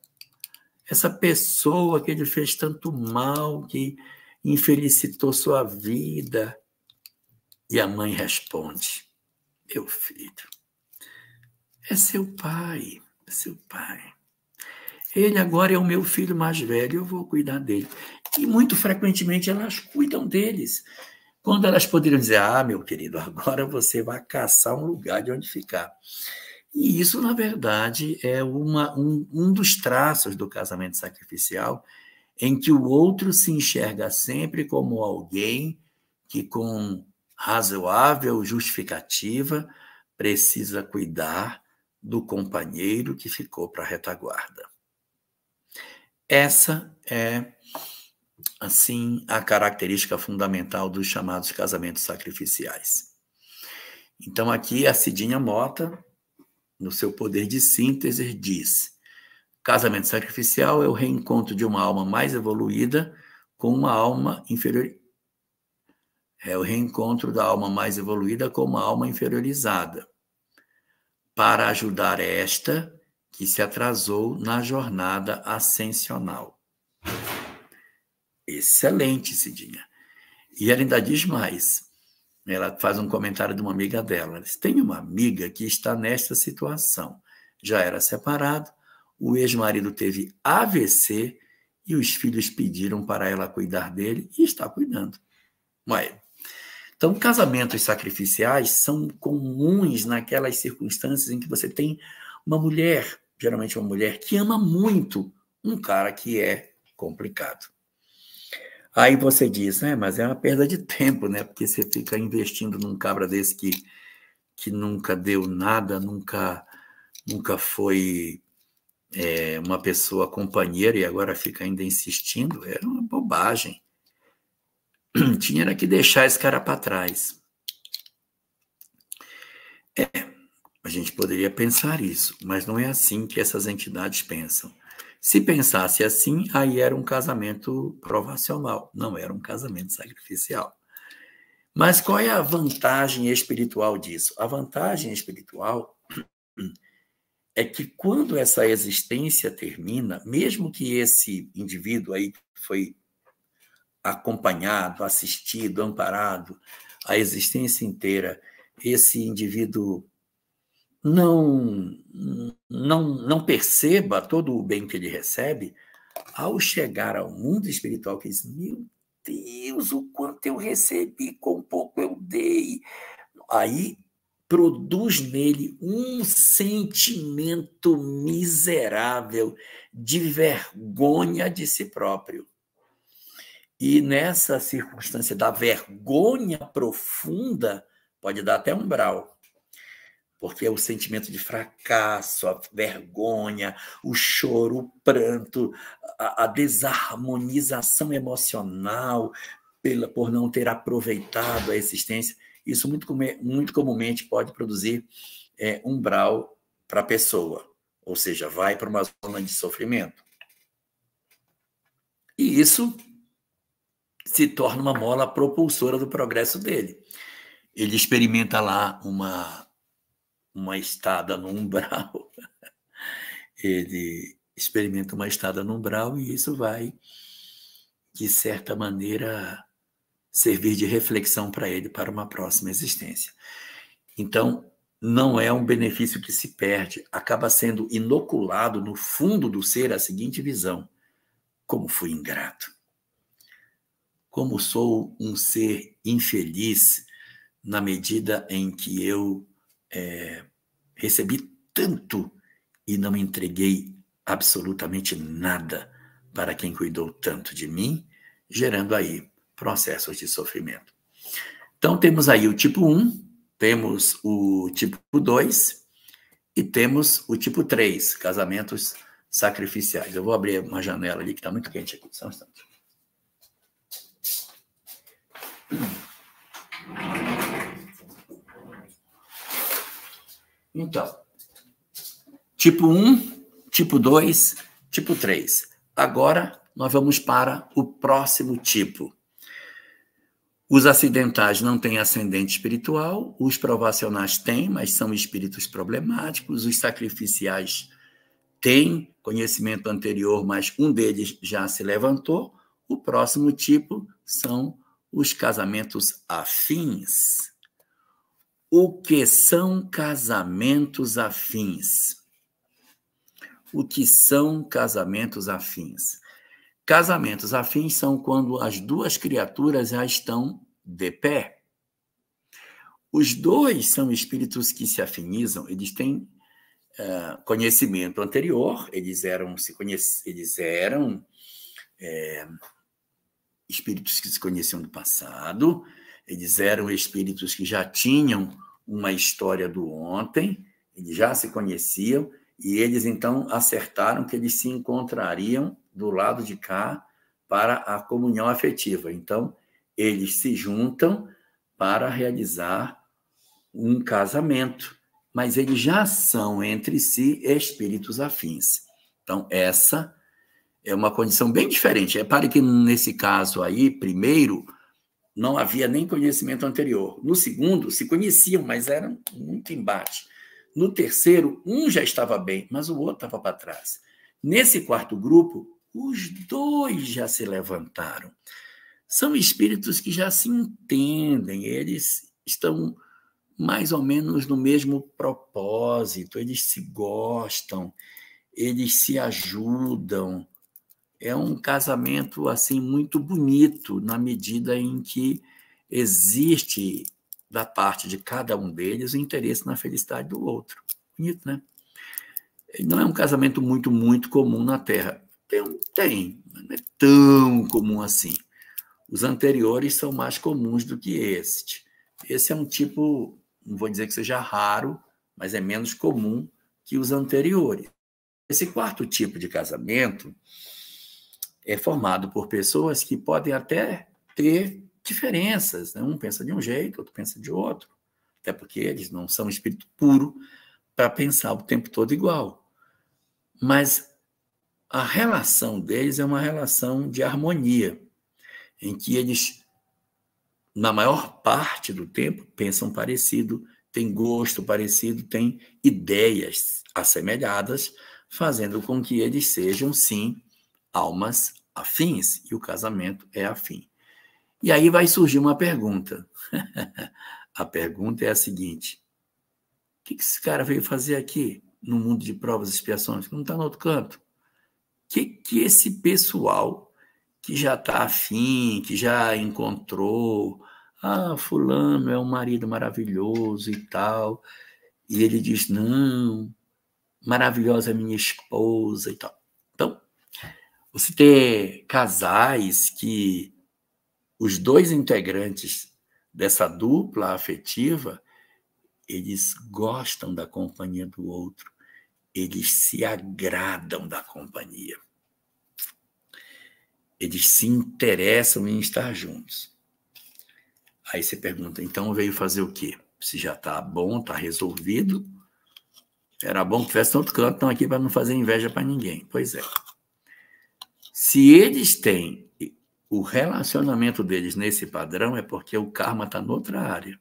essa pessoa que ele fez tanto mal, que infelicitou sua vida? E a mãe responde, meu filho, é seu pai, é seu pai. Ele agora é o meu filho mais velho, eu vou cuidar dele. E muito frequentemente elas cuidam deles. Quando elas poderiam dizer, meu querido, agora você vai caçar um lugar de onde ficar. E isso, na verdade, é um dos traços do casamento sacrificial, em que o outro se enxerga sempre como alguém que, com razoável justificativa, precisa cuidar do companheiro que ficou para a retaguarda. Essa é, assim, a característica fundamental dos chamados casamentos sacrificiais. Então, aqui a Cidinha Mota, no seu poder de síntese, diz: casamento sacrificial é o reencontro de uma alma mais evoluída com uma alma inferior. É o reencontro da alma mais evoluída com uma alma inferiorizada, para ajudar esta que se atrasou na jornada ascensional. Excelente, Cidinha. E ela ainda diz mais. Ela faz um comentário de uma amiga dela. Tem uma amiga que está nesta situação. Já era separado, o ex-marido teve AVC e os filhos pediram para ela cuidar dele e está cuidando. Então, casamentos sacrificiais são comuns naquelas circunstâncias em que você tem uma mulher, geralmente uma mulher, que ama muito um cara que é complicado. Aí você diz, mas é uma perda de tempo, né? Porque você fica investindo num cabra desse que nunca deu nada, nunca foi uma pessoa companheira e agora fica ainda insistindo. É uma bobagem. Tinha que deixar esse cara para trás. A gente poderia pensar isso, mas não é assim que essas entidades pensam. Se pensasse assim, aí era um casamento provacional, não era um casamento sacrificial. Mas qual é a vantagem espiritual disso? A vantagem espiritual é que quando essa existência termina, mesmo que esse indivíduo aí foi acompanhado, assistido, amparado, a existência inteira, esse indivíduo não perceba todo o bem que ele recebe, ao chegar ao mundo espiritual, que diz, meu Deus, o quanto eu recebi, com pouco eu dei. Aí produz nele um sentimento miserável de vergonha de si próprio. E nessa circunstância da vergonha profunda, pode dar até umbral, porque é o sentimento de fracasso, a vergonha, o choro, o pranto, a desarmonização emocional por não ter aproveitado a existência. Isso muito comumente pode produzir umbral para a pessoa, ou seja, vai para uma zona de sofrimento. E isso se torna uma mola propulsora do progresso dele. Ele experimenta lá uma estada no umbral, ele experimenta uma estada no umbral e isso vai, de certa maneira, servir de reflexão para ele para uma próxima existência. Então, não é um benefício que se perde, acaba sendo inoculado no fundo do ser a seguinte visão: como fui ingrato, como sou um ser infeliz na medida em que eu recebi tanto e não entreguei absolutamente nada para quem cuidou tanto de mim, gerando aí processos de sofrimento. Então, temos aí o tipo 1, temos o tipo 2 e temos o tipo 3, casamentos sacrificiais. Eu vou abrir uma janela ali que está muito quente aqui, só um instante. Então, tipo 1, tipo 2, tipo 3. Agora, nós vamos para o próximo tipo. Os acidentais não têm ascendente espiritual, os provacionais têm, mas são espíritos problemáticos, os sacrificiais têm conhecimento anterior, mas um deles já se levantou. O próximo tipo são os casamentos afins. O que são casamentos afins? O que são casamentos afins? Casamentos afins são quando as duas criaturas já estão de pé. Os dois são espíritos que se afinizam, eles têm conhecimento anterior, eles eram espíritos que se conheciam do passado, eles eram espíritos que já tinham uma história do ontem, eles já se conheciam, e eles, então, acertaram que eles se encontrariam do lado de cá para a comunhão afetiva. Então, eles se juntam para realizar um casamento, mas eles já são, entre si, espíritos afins. Então, essa é uma condição bem diferente. Repare que, nesse caso aí, primeiro, não havia nem conhecimento anterior. No segundo, se conheciam, mas era muito embate. No terceiro, um já estava bem, mas o outro estava para trás. Nesse quarto grupo, os dois já se levantaram. São espíritos que já se entendem, eles estão mais ou menos no mesmo propósito, eles se gostam, eles se ajudam. É um casamento assim muito bonito, na medida em que existe, da parte de cada um deles, o interesse na felicidade do outro. Bonito, né? Não é um casamento muito, muito comum na Terra. Tem, mas não é tão comum assim. Os anteriores são mais comuns do que este. Esse é um tipo, não vou dizer que seja raro, mas é menos comum que os anteriores. Esse quarto tipo de casamento é formado por pessoas que podem até ter diferenças, né? Um pensa de um jeito, outro pensa de outro, até porque eles não são espírito puro para pensar o tempo todo igual. Mas a relação deles é uma relação de harmonia, em que eles, na maior parte do tempo, pensam parecido, têm gosto parecido, têm ideias assemelhadas, fazendo com que eles sejam, sim, almas afins, e o casamento é afim. E aí vai surgir uma pergunta. A pergunta é a seguinte: o que esse cara veio fazer aqui, no mundo de provas e expiações, que não está no outro canto? O que esse pessoal que já está afim, que já encontrou Ah, fulano é um marido maravilhoso e tal. E ele diz, não, maravilhosa é minha esposa e tal. Então, você ter casais que os dois integrantes dessa dupla afetiva, eles gostam da companhia do outro, eles se agradam da companhia, eles se interessam em estar juntos. Aí você pergunta, então veio fazer o quê? Se já está bom, está resolvido, era bom que tivesse outro canto, estão aqui para não fazer inveja para ninguém. Pois é. Se eles têm o relacionamento deles nesse padrão, é porque o karma está noutra área.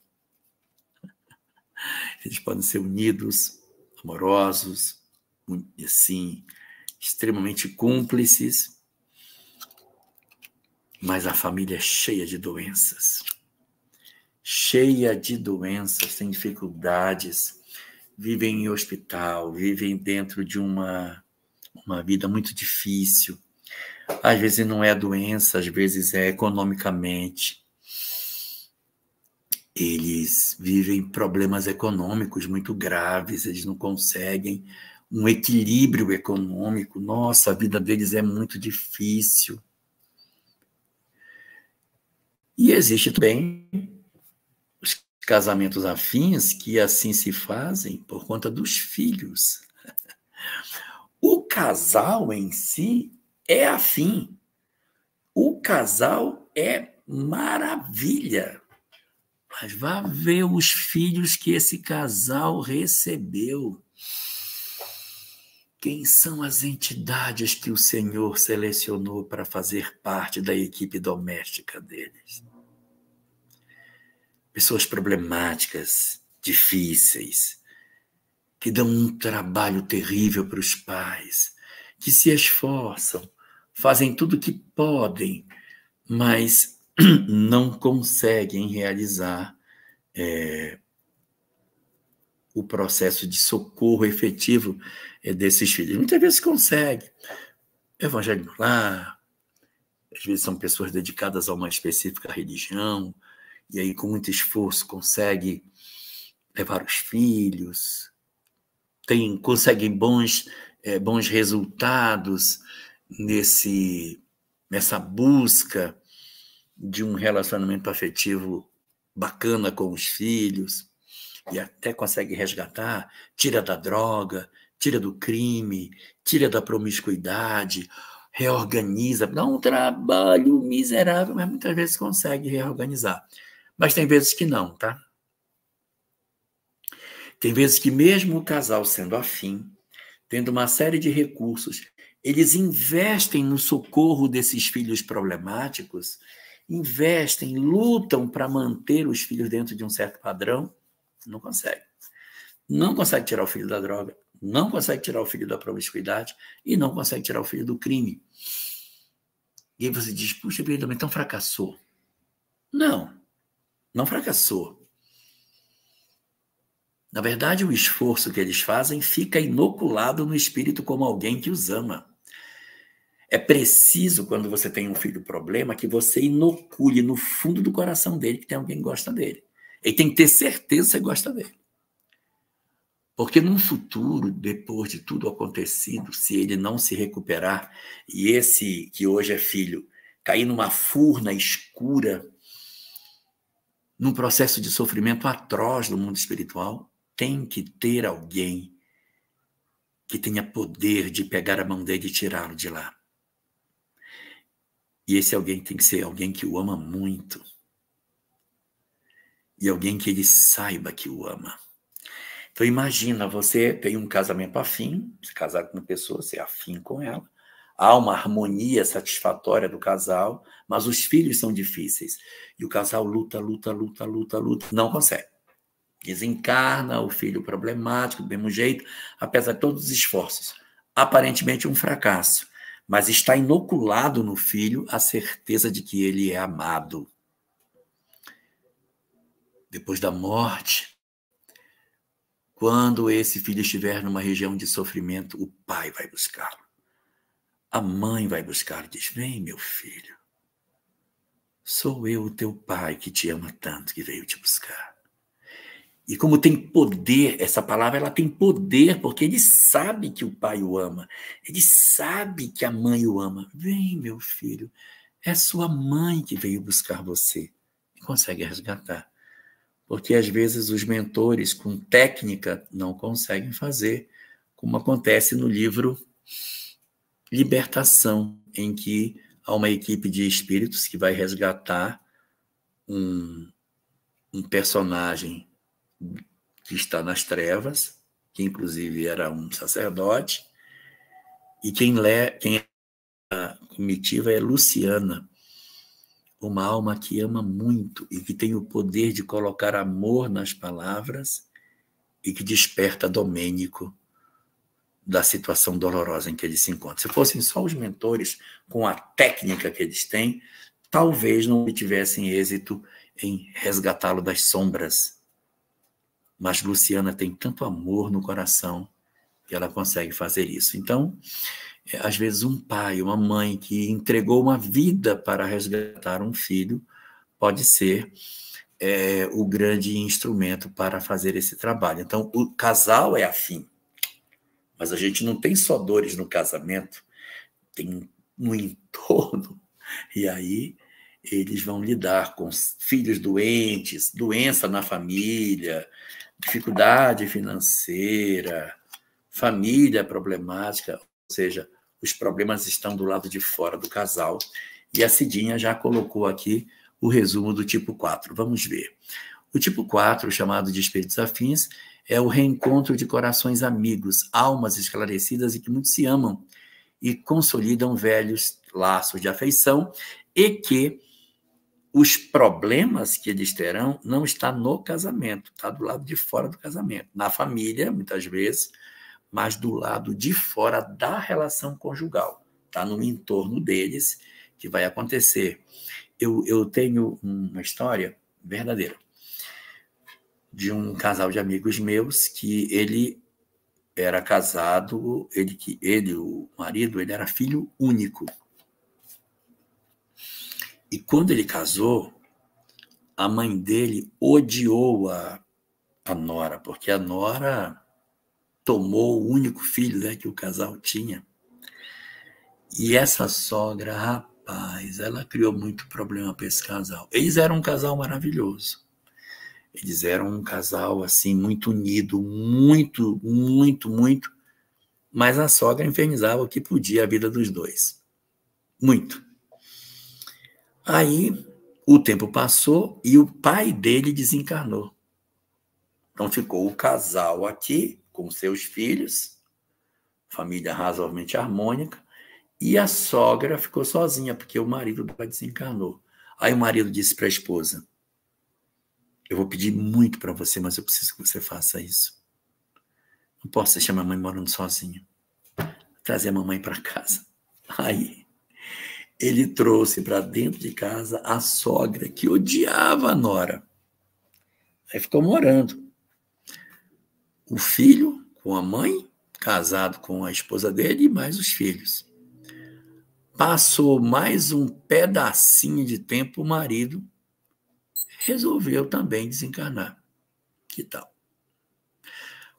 Eles podem ser unidos, amorosos, assim, extremamente cúmplices, mas a família é cheia de doenças. Cheia de doenças, tem dificuldades, vivem em hospital, vivem dentro de uma vida muito difícil. Às vezes não é doença, às vezes é economicamente. Eles vivem problemas econômicos muito graves, eles não conseguem um equilíbrio econômico. Nossa, a vida deles é muito difícil. E existe também os casamentos afins que assim se fazem por conta dos filhos. O casal em si é afim. O casal é maravilha. Mas vá ver os filhos que esse casal recebeu. Quem são as entidades que o Senhor selecionou para fazer parte da equipe doméstica deles? Pessoas problemáticas, difíceis, que dão um trabalho terrível para os pais, que se esforçam, fazem tudo o que podem, mas não conseguem realizar o processo de socorro efetivo desses filhos. Muitas vezes consegue. Evangelho no lar, às vezes são pessoas dedicadas a uma específica religião, e aí com muito esforço consegue levar os filhos, conseguem bons resultados nessa busca de um relacionamento afetivo bacana com os filhos, e até consegue resgatar, tira da droga, tira do crime, tira da promiscuidade, reorganiza, dá um trabalho miserável, mas muitas vezes consegue reorganizar. Mas tem vezes que não, tá? Tem vezes que mesmo o casal sendo afim, tendo uma série de recursos, eles investem no socorro desses filhos problemáticos, investem, lutam para manter os filhos dentro de um certo padrão, não consegue. Não consegue tirar o filho da droga, não consegue tirar o filho da promiscuidade e não consegue tirar o filho do crime. E aí você diz, puxa vida, mas então fracassou. Não fracassou. Na verdade, o esforço que eles fazem fica inoculado no espírito como alguém que os ama. É preciso, quando você tem um filho problema, que você inocule no fundo do coração dele que tem alguém que gosta dele. Ele tem que ter certeza que você gosta dele. Porque num futuro, depois de tudo acontecido, se ele não se recuperar, e esse que hoje é filho, cair numa furna escura, num processo de sofrimento atroz no mundo espiritual, tem que ter alguém que tenha poder de pegar a mão dele e tirá-lo de lá. E esse alguém tem que ser alguém que o ama muito. E alguém que ele saiba que o ama. Então imagina, você tem um casamento afim, se casar com uma pessoa, você é afim com ela, há uma harmonia satisfatória do casal, mas os filhos são difíceis. E o casal luta, não consegue. Desencarna o filho problemático, do mesmo jeito, apesar de todos os esforços. Aparentemente um fracasso, mas está inoculado no filho a certeza de que ele é amado. Depois da morte, quando esse filho estiver numa região de sofrimento, o pai vai buscá-lo. A mãe vai buscá-lo e diz, vem, meu filho. sou eu, o teu pai, que te ama tanto, que veio te buscar. E como tem poder, essa palavra ela tem poder, porque ele sabe que o pai o ama. Ele sabe que a mãe o ama. Vem, meu filho, é sua mãe que veio buscar você. E consegue resgatar. Porque às vezes os mentores com técnica não conseguem fazer, como acontece no livro Libertação, em que há uma equipe de espíritos que vai resgatar um personagem que está nas trevas, que inclusive era um sacerdote, e quem a comitiva é Luciana, uma alma que ama muito e que tem o poder de colocar amor nas palavras e que desperta Domênico da situação dolorosa em que ele se encontra. Se fossem só os mentores, com a técnica que eles têm, talvez não tivessem êxito em resgatá-lo das sombras. Mas Luciana tem tanto amor no coração que ela consegue fazer isso. Então, às vezes um pai, uma mãe que entregou uma vida para resgatar um filho pode ser o grande instrumento para fazer esse trabalho. Então, o casal é afim, mas a gente não tem só dores no casamento, tem no entorno, e aí eles vão lidar com filhos doentes, doença na família, dificuldade financeira, família problemática, ou seja, os problemas estão do lado de fora do casal. E a Cidinha já colocou aqui o resumo do tipo 4. Vamos ver. O tipo 4, chamado de espíritos afins, é o reencontro de corações amigos, almas esclarecidas e que muito se amam e consolidam velhos laços de afeição e que os problemas que eles terão não está no casamento, está do lado de fora do casamento. Na família, muitas vezes, mas do lado de fora da relação conjugal. Está no entorno deles que vai acontecer. Eu tenho uma história verdadeira de um casal de amigos meus que ele era casado, o marido, ele era filho único. E quando ele casou, a mãe dele odiou a nora, porque a nora tomou o único filho, né, que o casal tinha. E essa sogra, rapaz, ela criou muito problema para esse casal. Eles eram um casal maravilhoso. Eles eram um casal, assim, muito unido, muito, muito, muito. Mas a sogra infernizava o que podia a vida dos dois. Muito. Aí, o tempo passou e o pai dele desencarnou. Então, ficou o casal aqui, com seus filhos, família razoavelmente harmônica, e a sogra ficou sozinha, porque o marido dela desencarnou. Aí o marido disse para a esposa: eu vou pedir muito para você, mas eu preciso que você faça isso. Não posso deixar a mamãe morando sozinha. Trazer a mamãe para casa. Aí ele trouxe para dentro de casa a sogra, que odiava a nora. Aí ficou morando. O filho com a mãe, casado com a esposa dele, e mais os filhos. Passou mais um pedacinho de tempo, o marido resolveu também desencarnar. Que tal?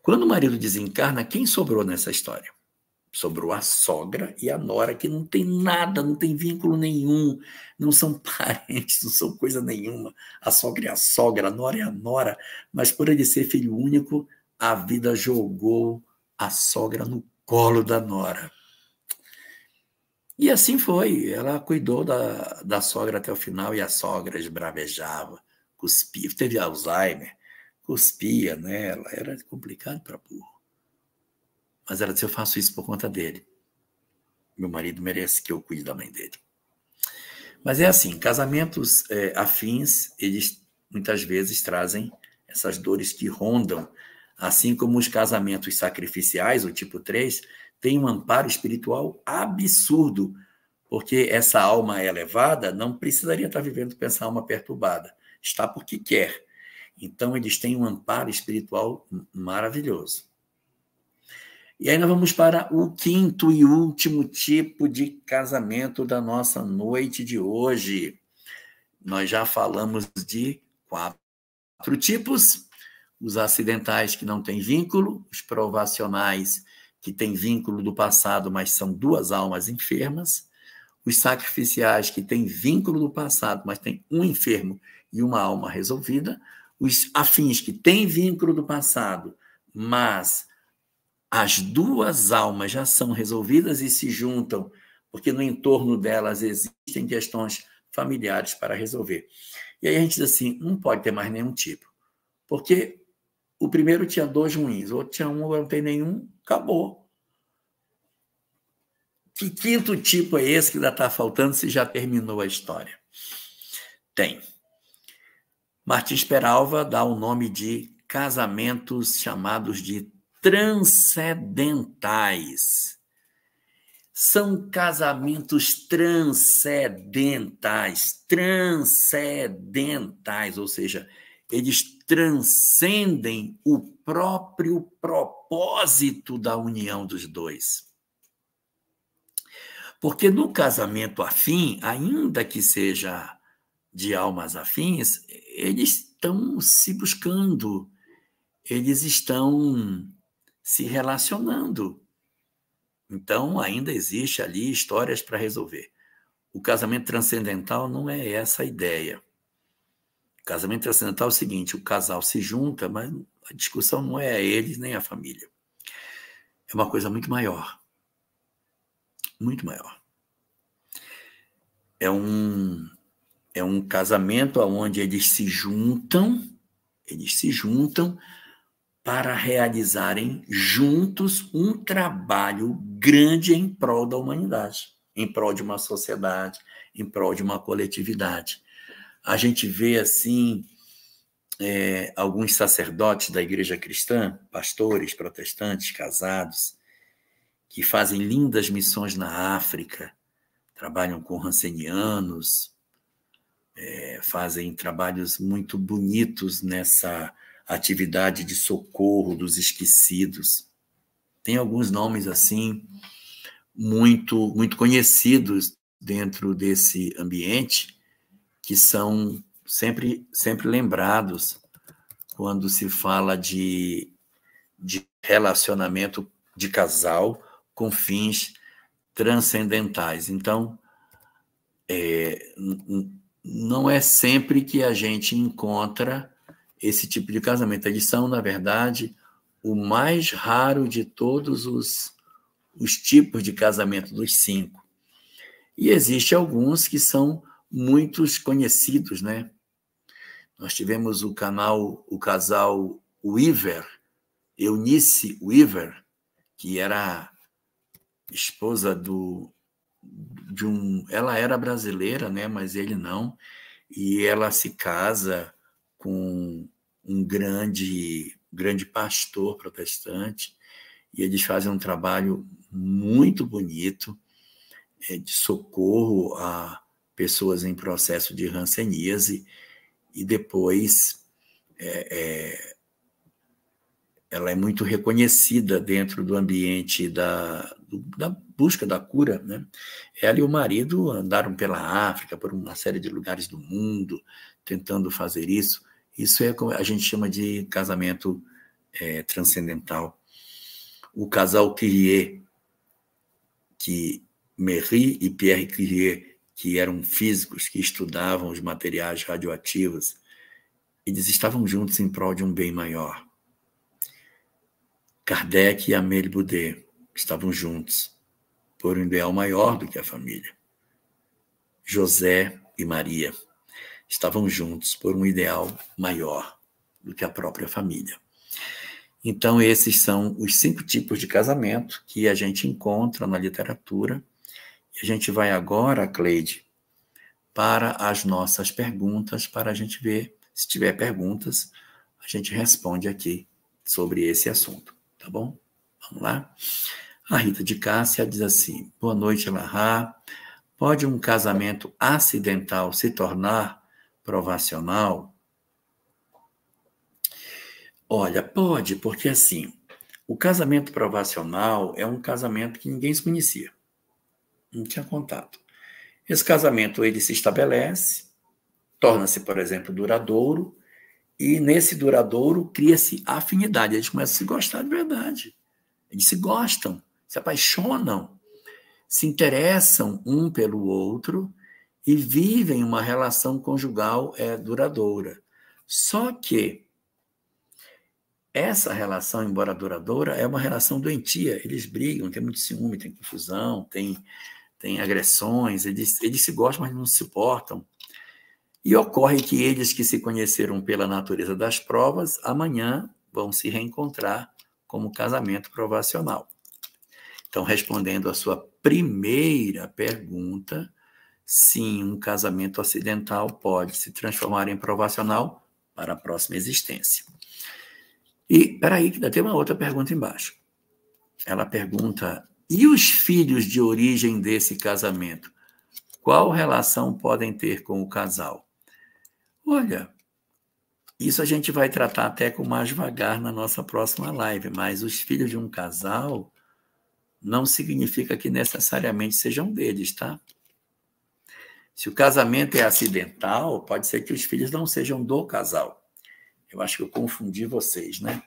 Quando o marido desencarna, quem sobrou nessa história? Sobrou a sogra e a nora, que não tem nada, não tem vínculo nenhum, não são parentes, não são coisa nenhuma. A sogra é a sogra, a nora é a nora, mas por ele ser filho único, a vida jogou a sogra no colo da nora. E assim foi, ela cuidou da sogra até o final, e a sogra esbravejava, cuspia, teve Alzheimer, cuspia nela, era complicado para burro. Mas ela disse: eu faço isso por conta dele. Meu marido merece que eu cuide da mãe dele. Mas é assim, casamentos afins, eles muitas vezes trazem essas dores que rondam, assim como os casamentos sacrificiais, o tipo 3, tem um amparo espiritual absurdo, porque essa alma elevada não precisaria estar vivendo com essa alma perturbada, está porque quer. Então, eles têm um amparo espiritual maravilhoso. E aí nós vamos para o quinto e último tipo de casamento da nossa noite de hoje. nós já falamos de 4 tipos: os acidentais que não têm vínculo, os provacionais que têm vínculo do passado, mas são 2 almas enfermas, os sacrificiais que têm vínculo do passado, mas têm um enfermo e uma alma resolvida, os afins que têm vínculo do passado, mas as 2 almas já são resolvidas e se juntam, porque no entorno delas existem questões familiares para resolver. E aí a gente diz assim, não pode ter mais nenhum tipo, porque o primeiro tinha 2 ruins, o outro tinha 1, agora não tem nenhum, acabou. Que 5º tipo é esse que ainda está faltando se já terminou a história? Tem. Martins Peralva dá o nome de casamentos chamados de transcendentais. São casamentos transcendentais, ou seja, eles transcendem o próprio propósito da união dos dois. Porque no casamento afim, ainda que seja de almas afins, eles estão se buscando, eles estão se relacionando. Então, ainda existe ali histórias para resolver. O casamento transcendental não é essa a ideia. O casamento transcendental é o seguinte, o casal se junta, mas a discussão não é eles nem a família. É uma coisa muito maior. Muito maior. É um casamento onde eles se juntam para realizarem juntos um trabalho grande em prol da humanidade, em prol de uma sociedade, em prol de uma coletividade. A gente vê, assim, alguns sacerdotes da igreja cristã, pastores protestantes, casados, que fazem lindas missões na África, trabalham com rancenianos, fazem trabalhos muito bonitos nessa atividade de socorro dos esquecidos. Tem alguns nomes assim muito conhecidos dentro desse ambiente que são sempre lembrados quando se fala de relacionamento de casal com fins transcendentais. Então, não é sempre que a gente encontra esse tipo de casamento. Eles são, na verdade, o mais raro de todos os tipos de casamento, dos 5. E existem alguns que são muitos conhecidos, né? Nós tivemos o casal Weaver, Eunice Weaver, que era esposa ela era brasileira, né? Mas ele não. E ela se casa com um grande pastor protestante, e eles fazem um trabalho muito bonito de socorro a pessoas em processo de hanseníase, e depois ela é muito reconhecida dentro do ambiente da busca da cura, né? Ela e o marido andaram pela África, por uma série de lugares do mundo, tentando fazer isso. Isso é como a gente chama de casamento transcendental. O casal Curie, Merri e Pierre Curie, que eram físicos, que estudavam os materiais radioativos, eles estavam juntos em prol de um bem maior. Kardec e Amélie Boudet estavam juntos por um ideal maior do que a família. José e Maria estavam juntos por um ideal maior do que a própria família. Então, esses são os 5 tipos de casamento que a gente encontra na literatura. E a gente vai agora, Cleide, para as nossas perguntas, para a gente ver, se tiver perguntas, a gente responde aqui sobre esse assunto, tá bom? Vamos lá? A Rita de Cássia diz assim, boa noite, Elahá. Pode um casamento acidental se tornar provacional? Olha, pode, porque assim, o casamento provacional é um casamento que ninguém se conhecia, não tinha contato. Esse casamento, ele se estabelece, torna-se, por exemplo, duradouro, e nesse duradouro cria-se afinidade, eles começam a se gostar de verdade. Eles se gostam, se apaixonam, se interessam um pelo outro e vivem uma relação conjugal duradoura. Só que essa relação, embora duradoura, é uma relação doentia. Eles brigam, tem muito ciúme, tem confusão, tem agressões, eles se gostam, mas não se suportam. E ocorre que eles que se conheceram pela natureza das provas, amanhã vão se reencontrar como casamento provacional. Então, respondendo à sua primeira pergunta, sim, um casamento acidental pode se transformar em provacional para a próxima existência. E, peraí, que ainda tem uma outra pergunta embaixo. Ela pergunta, e os filhos de origem desse casamento? Qual relação podem ter com o casal? Olha, isso a gente vai tratar até com mais devagar na nossa próxima live, mas os filhos de um casal não significa que necessariamente sejam deles, tá? Se o casamento é acidental, pode ser que os filhos não sejam do casal. Eu acho que eu confundi vocês, né?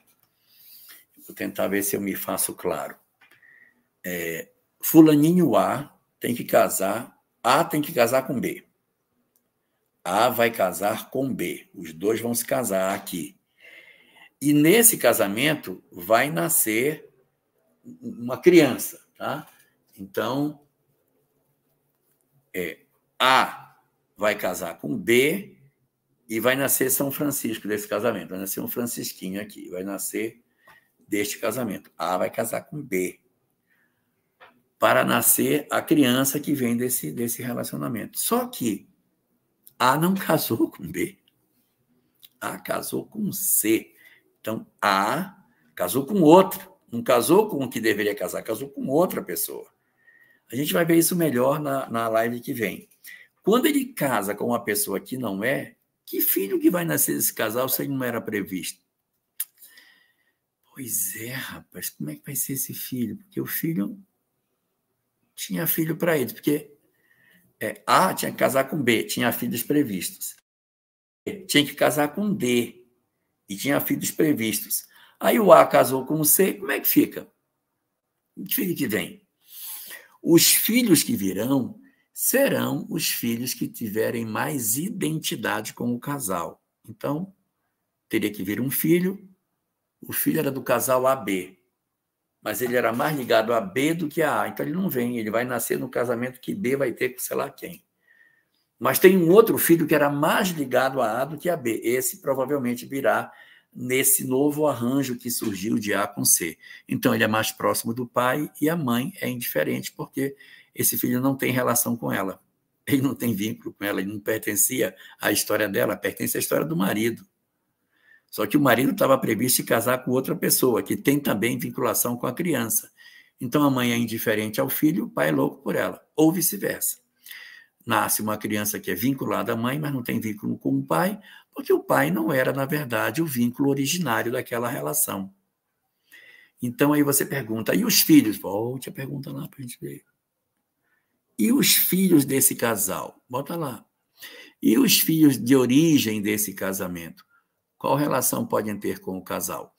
Vou tentar ver se eu me faço claro. Fulaninho A tem que casar com B. A vai casar com B. Os dois vão se casar aqui. E nesse casamento vai nascer uma criança, tá? Então, A vai casar com B e vai nascer São Francisco desse casamento. Vai nascer um Francisquinho aqui. Vai nascer deste casamento. A vai casar com B. Para nascer a criança que vem desse relacionamento. Só que A não casou com B. A casou com C. Então, A casou com outro. Não casou com o que deveria casar, casou com outra pessoa. A gente vai ver isso melhor na live que vem. Quando ele casa com uma pessoa que não é, que filho que vai nascer desse casal se ele não era previsto? Pois é, rapaz, como é que vai ser esse filho? Porque o filho tinha filho para ele, porque A tinha que casar com B, tinha filhos previstos. Tinha que casar com D, e tinha filhos previstos. Aí o A casou com o C, como é que fica? Que filho que vem? Os filhos que virão serão os filhos que tiverem mais identidade com o casal. Então, teria que vir um filho, o filho era do casal AB, mas ele era mais ligado a B do que a A, então ele não vem, ele vai nascer no casamento que B vai ter com sei lá quem. Mas tem um outro filho que era mais ligado a A do que a B, esse provavelmente virá nesse novo arranjo que surgiu de A com C. Então, ele é mais próximo do pai e a mãe é indiferente, porque esse filho não tem relação com ela. Ele não tem vínculo com ela, ele não pertencia à história dela, pertence à história do marido. Só que o marido estava previsto em casar com outra pessoa, que tem também vinculação com a criança. Então, a mãe é indiferente ao filho, o pai é louco por ela, ou vice-versa. Nasce uma criança que é vinculada à mãe, mas não tem vínculo com o pai, porque o pai não era, na verdade, o vínculo originário daquela relação. Então, aí você pergunta, e os filhos? Volte a pergunta lá para a gente ver. E os filhos desse casal? Bota lá. E os filhos de origem desse casamento? Qual relação podem ter com o casal?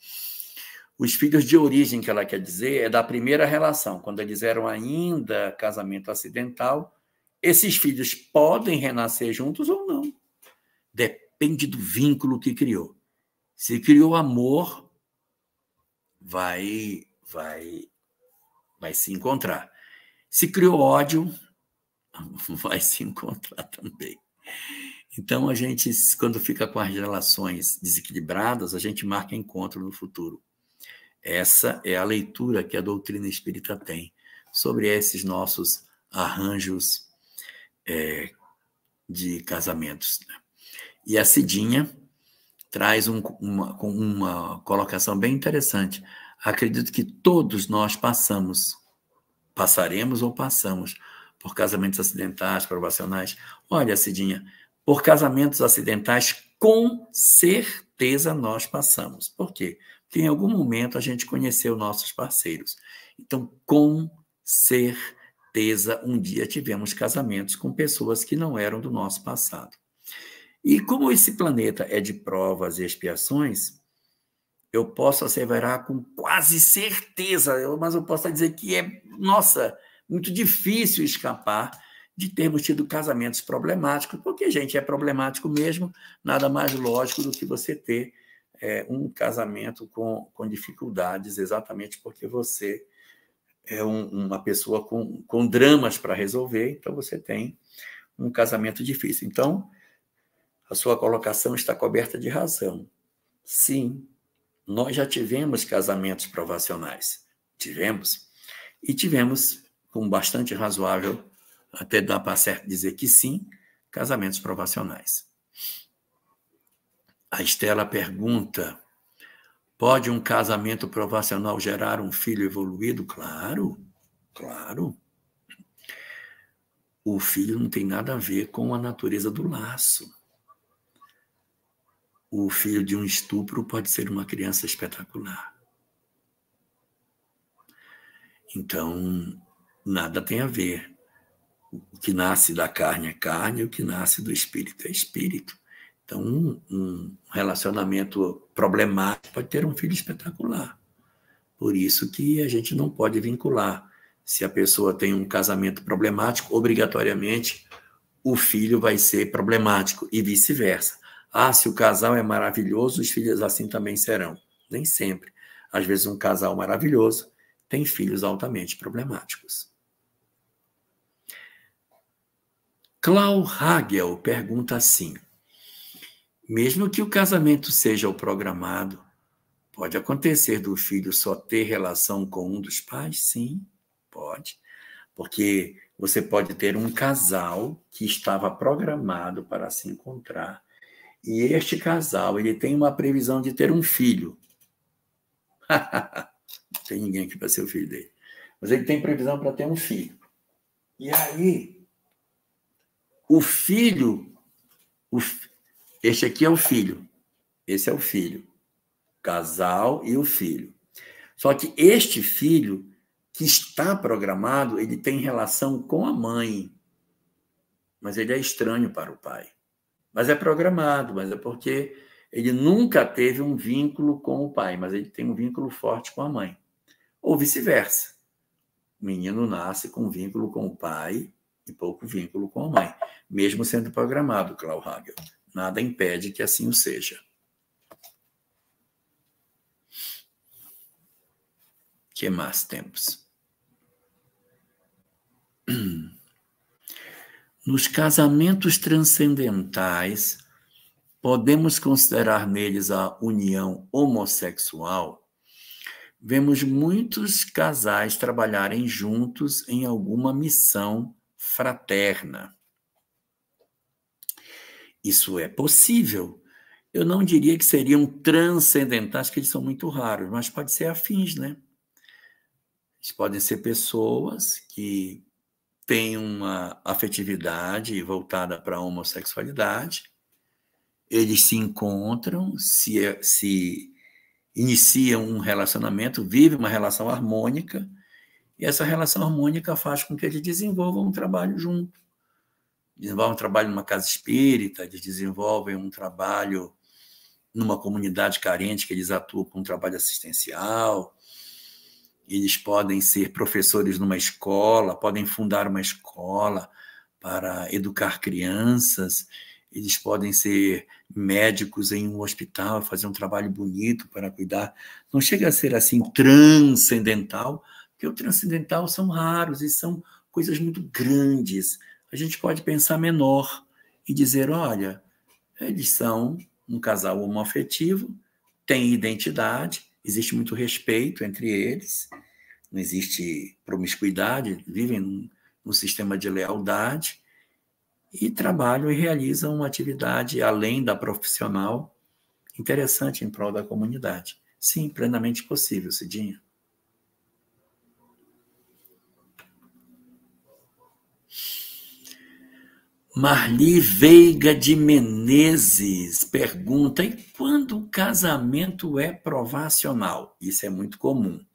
Os filhos de origem, que ela quer dizer, é da primeira relação. Quando eles eram ainda casamento acidental, esses filhos podem renascer juntos ou não. Depende do vínculo que criou. Se criou amor, vai se encontrar. Se criou ódio, vai se encontrar também. Então, a gente, quando fica com as relações desequilibradas, a gente marca encontro no futuro. Essa é a leitura que a doutrina espírita tem sobre esses nossos arranjos de casamentos. E a Cidinha traz uma colocação bem interessante. Acredito que todos nós passaremos ou passamos por casamentos acidentais, provacionais. Olha, Cidinha, por casamentos acidentais, com certeza nós passamos. Por quê? Porque em algum momento a gente conheceu nossos parceiros. Então, com certeza, um dia tivemos casamentos com pessoas que não eram do nosso passado. E como esse planeta é de provas e expiações, eu posso asseverar com quase certeza, mas eu posso dizer que é, nossa, muito difícil escapar de termos tido casamentos problemáticos, porque, gente, é problemático mesmo, nada mais lógico do que você ter um casamento com dificuldades, exatamente porque você é uma pessoa com dramas para resolver, então você tem um casamento difícil. Então, a sua colocação está coberta de razão. Sim, nós já tivemos casamentos provacionais. Tivemos. E tivemos, com bastante razoável, até dá para certo dizer que sim, casamentos provacionais. A Estela pergunta: pode um casamento provacional gerar um filho evoluído? Claro, claro. O filho não tem nada a ver com a natureza do laço. O filho de um estupro pode ser uma criança espetacular. Então, nada tem a ver. O que nasce da carne é carne, o que nasce do espírito é espírito. Então, um relacionamento problemático pode ter um filho espetacular. Por isso que a gente não pode vincular. Se a pessoa tem um casamento problemático, obrigatoriamente o filho vai ser problemático e vice-versa. Ah, se o casal é maravilhoso, os filhos assim também serão. Nem sempre. Às vezes um casal maravilhoso tem filhos altamente problemáticos. Clau Hagel pergunta assim: mesmo que o casamento seja o programado, pode acontecer do filho só ter relação com um dos pais? Sim, pode. Porque você pode ter um casal que estava programado para se encontrar e este casal ele tem uma previsão de ter um filho. Não tem ninguém aqui para ser o filho dele. Mas ele tem previsão para ter um filho. E aí, o filho, este aqui é o filho, esse é o filho, casal e o filho. Só que este filho que está programado, ele tem relação com a mãe, mas ele é estranho para o pai. Mas é programado, mas é porque ele nunca teve um vínculo com o pai, mas ele tem um vínculo forte com a mãe. Ou vice-versa. O menino nasce com vínculo com o pai e pouco vínculo com a mãe, mesmo sendo programado, Clau Hagel. Nada impede que assim o seja. Que mais temos? Nos casamentos transcendentais, podemos considerar neles a união homossexual? Vemos muitos casais trabalharem juntos em alguma missão fraterna. Isso é possível. Eu não diria que seriam transcendentais, que eles são muito raros, mas pode ser afins, né? Eles podem ser pessoas que têm uma afetividade voltada para a homossexualidade, eles se encontram, se iniciam um relacionamento, vivem uma relação harmônica, e essa relação harmônica faz com que eles desenvolvam um trabalho junto. Desenvolvem um trabalho numa casa espírita, eles desenvolvem um trabalho numa comunidade carente, que eles atuam com um trabalho assistencial, eles podem ser professores numa escola, podem fundar uma escola para educar crianças, eles podem ser médicos em um hospital, fazer um trabalho bonito para cuidar. Não chega a ser assim transcendental, porque o transcendental são raros e são coisas muito grandes. A gente pode pensar menor e dizer, olha, eles são um casal homoafetivo, têm identidade, existe muito respeito entre eles, não existe promiscuidade, vivem num sistema de lealdade e trabalham e realizam uma atividade além da profissional interessante em prol da comunidade. Sim, plenamente possível, Cidinha. Marli Veiga de Menezes pergunta: e quando o casamento é provacional? Isso é muito comum.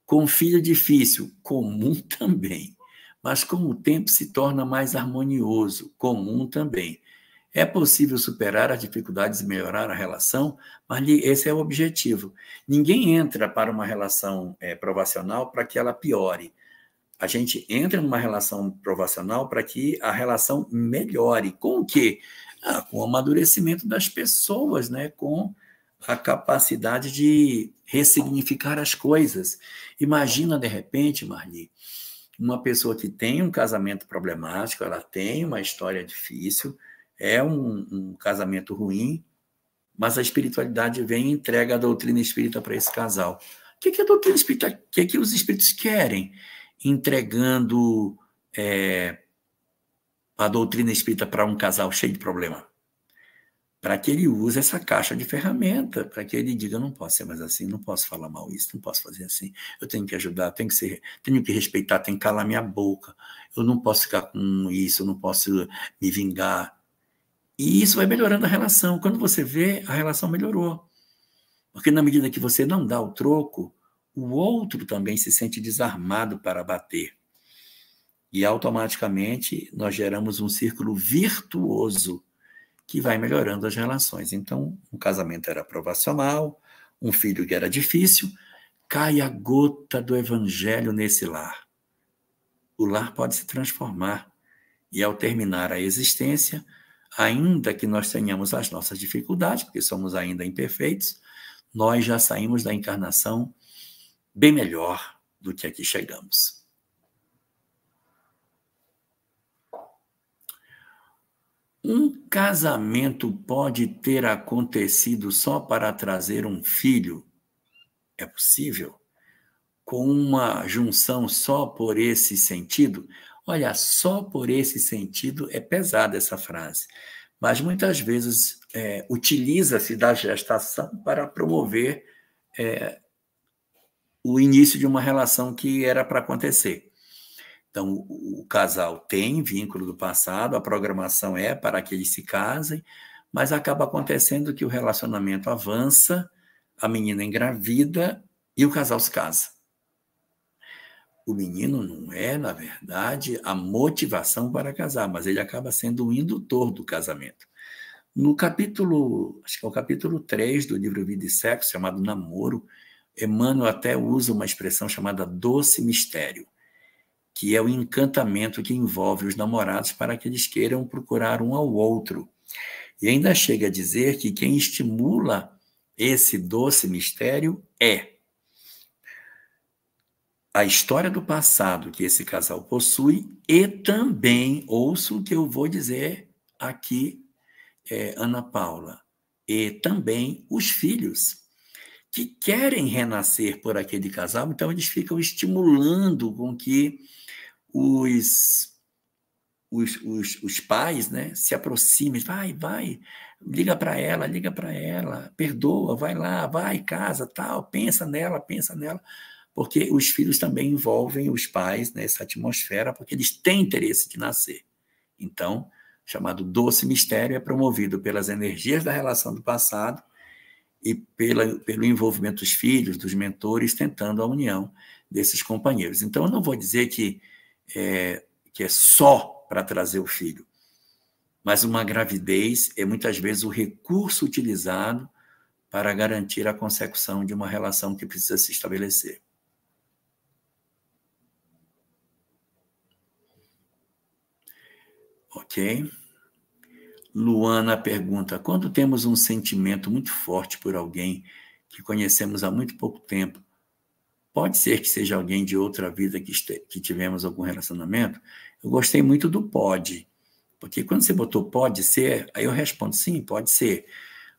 Com filho difícil, comum também. Mas com o tempo se torna mais harmonioso, comum também. É possível superar as dificuldades e melhorar a relação, mas esse é o objetivo. Ninguém entra para uma relação provacional para que ela piore. A gente entra numa relação provacional para que a relação melhore. Com o quê? Com o amadurecimento das pessoas, né? Com a capacidade de ressignificar as coisas. Imagina, de repente, Marli, uma pessoa que tem um casamento problemático, ela tem uma história difícil, é um casamento ruim, mas a espiritualidade vem e entrega a doutrina espírita para esse casal. O que a doutrina espírita, o que os espíritos querem? Entregando a doutrina espírita para um casal cheio de problema. Para que ele use essa caixa de ferramenta, para que ele diga, não posso ser mais assim, não posso falar mal isso, não posso fazer assim, eu tenho que ajudar, tenho que respeitar, tenho que calar minha boca, eu não posso ficar com isso, eu não posso me vingar. E isso vai melhorando a relação. Quando você vê, a relação melhorou. Porque na medida que você não dá o troco, o outro também se sente desarmado para bater. E automaticamente nós geramos um círculo virtuoso que vai melhorando as relações. Então, um casamento era provacional, um filho que era difícil, cai a gota do evangelho nesse lar. O lar pode se transformar. E ao terminar a existência, ainda que nós tenhamos as nossas dificuldades, porque somos ainda imperfeitos, nós já saímos da encarnação bem melhor do que aqui chegamos. Um casamento pode ter acontecido só para trazer um filho? É possível? Com uma junção só por esse sentido? Olha, só por esse sentido é pesada essa frase, mas muitas vezes utiliza-se da gestação para promover o início de uma relação que era para acontecer. Então, o casal tem vínculo do passado, a programação é para que eles se casem, mas acaba acontecendo que o relacionamento avança, a menina engravida e o casal se casa. O menino não é, na verdade, a motivação para casar, mas ele acaba sendo o indutor do casamento. No capítulo, acho que é o capítulo 3 do livro Vida e Sexo, chamado Namoro, Emmanuel até usa uma expressão chamada doce mistério, que é o encantamento que envolve os namorados para que eles queiram procurar um ao outro. E ainda chega a dizer que quem estimula esse doce mistério é a história do passado que esse casal possui e também, ouço o que eu vou dizer aqui, Ana Paula, e também os filhos que querem renascer por aquele casal, então eles ficam estimulando com que os pais, né, se aproximem, vai, liga para ela, perdoa, vai lá, vai, casa, tal, pensa nela, porque os filhos também envolvem os pais nessa atmosfera, porque eles têm interesse de nascer. Então, chamado doce mistério é promovido pelas energias da relação do passado e pelo envolvimento dos filhos, dos mentores, tentando a união desses companheiros. Então, eu não vou dizer que é só para trazer o filho, mas uma gravidez é muitas vezes o recurso utilizado para garantir a consecução de uma relação que precisa se estabelecer. Ok? Luana pergunta, quando temos um sentimento muito forte por alguém que conhecemos há muito pouco tempo, pode ser que seja alguém de outra vida que tivemos algum relacionamento? Eu gostei muito do pode, porque quando você botou pode ser, aí eu respondo, sim, pode ser.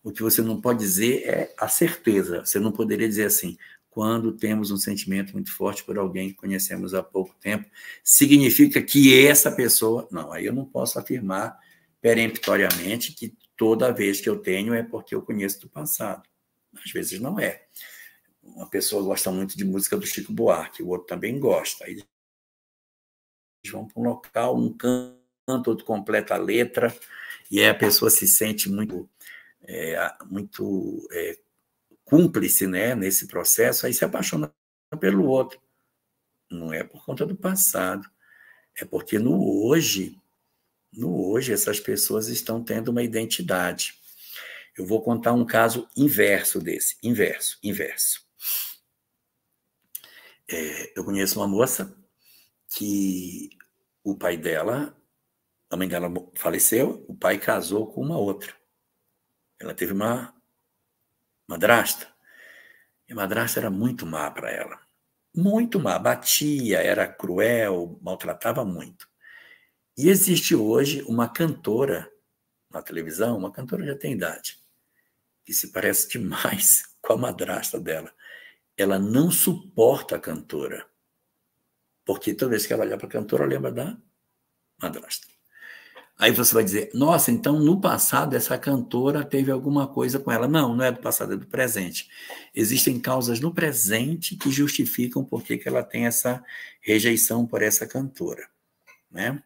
O que você não pode dizer é a certeza. Você não poderia dizer assim, quando temos um sentimento muito forte por alguém que conhecemos há pouco tempo, significa que essa pessoa... Não, aí eu não posso afirmar peremptoriamente que toda vez que eu tenho é porque eu conheço do passado. Às vezes não é. Uma pessoa gosta muito de música do Chico Buarque, o outro também gosta. Aí eles vão para um local, um canto, outro completa a letra, e aí a pessoa se sente muito cúmplice, né, nesse processo, aí se apaixona pelo outro. Não é por conta do passado, é porque no hoje No hoje, essas pessoas estão tendo uma identidade. Eu vou contar um caso inverso desse. Inverso. Eu conheço uma moça que o pai dela, a mãe dela faleceu, o pai casou com uma outra. Ela teve uma madrasta. E a madrasta era muito má para ela. Muito má. Batia, era cruel, maltratava muito. E existe hoje uma cantora na televisão, uma cantora já tem idade, que se parece demais com a madrasta dela. Ela não suporta a cantora, porque toda vez que ela olha para a cantora, lembra da madrasta. Aí você vai dizer, nossa, então no passado essa cantora teve alguma coisa com ela. Não, não é do passado, é do presente. Existem causas no presente que justificam por que ela tem essa rejeição por essa cantora, né?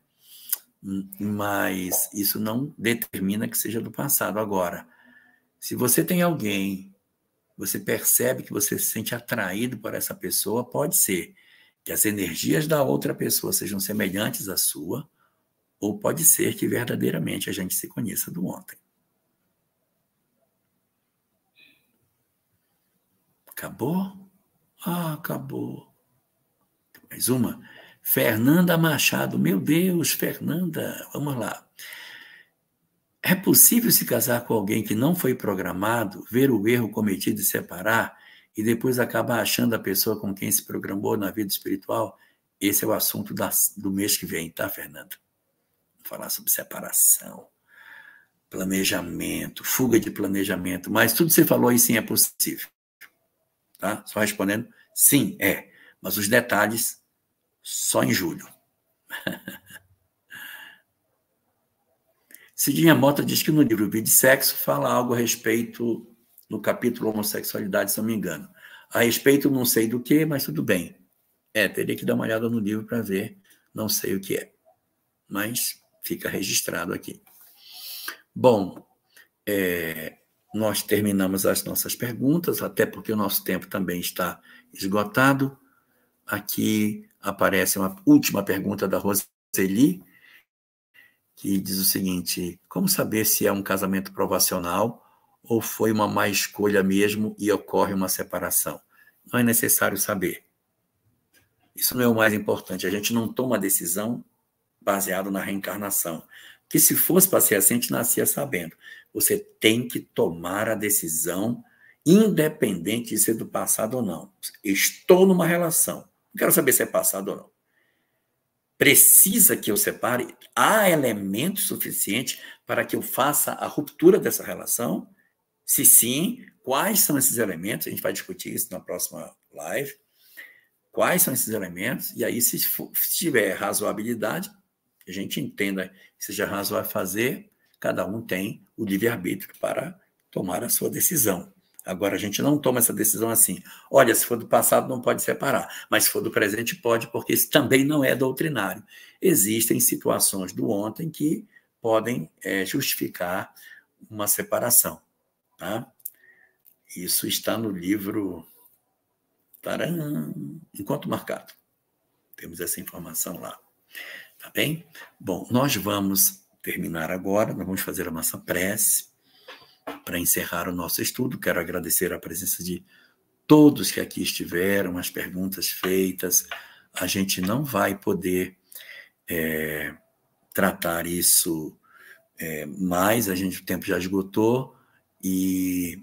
Mas isso não determina que seja do passado. Agora, se você tem alguém, você percebe que você se sente atraído por essa pessoa, pode ser que as energias da outra pessoa sejam semelhantes à sua, ou pode ser que verdadeiramente a gente se conheça do ontem. Acabou? Ah, acabou. Mais uma. Fernanda Machado. Meu Deus, Fernanda, vamos lá. É possível se casar com alguém que não foi programado, ver o erro cometido e separar, e depois acabar achando a pessoa com quem se programou na vida espiritual? Esse é o assunto do mês que vem, tá, Fernanda? Vou falar sobre separação, planejamento, fuga de planejamento, mas tudo que você falou aí sim é possível. Tá? Só respondendo, sim, é. Mas os detalhes, só em julho. Cidinha Mota diz que no livro Vida e Sexo fala algo a respeito, no capítulo homossexualidade, se não me engano. A respeito não sei do que, mas tudo bem. Teria que dar uma olhada no livro para ver, não sei o que é. Mas fica registrado aqui. Bom, nós terminamos as nossas perguntas, até porque o nosso tempo também está esgotado. Aqui aparece uma última pergunta da Roseli, que diz o seguinte: como saber se é um casamento provacional ou foi uma má escolha mesmo e ocorre uma separação? Não é necessário saber. Isso não é o mais importante. A gente não toma decisão baseado na reencarnação. Que se fosse para ser assim, a gente nascia sabendo. Você tem que tomar a decisão, independente de ser do passado ou não. Estou numa relação. Não quero saber se é passado ou não. Precisa que eu separe? Há elementos suficientes para que eu faça a ruptura dessa relação? Se sim, quais são esses elementos? A gente vai discutir isso na próxima live. Quais são esses elementos? E aí, se tiver razoabilidade, a gente entenda que seja razoável fazer, cada um tem o livre-arbítrio para tomar a sua decisão. Agora, a gente não toma essa decisão assim. Olha, se for do passado, não pode separar. Mas se for do presente, pode, porque isso também não é doutrinário. Existem situações do ontem que podem justificar uma separação. Tá? Isso está no livro Encontro Marcado. Temos essa informação lá. Tá bem? Bom, nós vamos terminar agora, nós vamos fazer a nossa prece para encerrar o nosso estudo. Quero agradecer a presença de todos que aqui estiveram, as perguntas feitas. A gente não vai poder tratar isso mais, o tempo já esgotou, e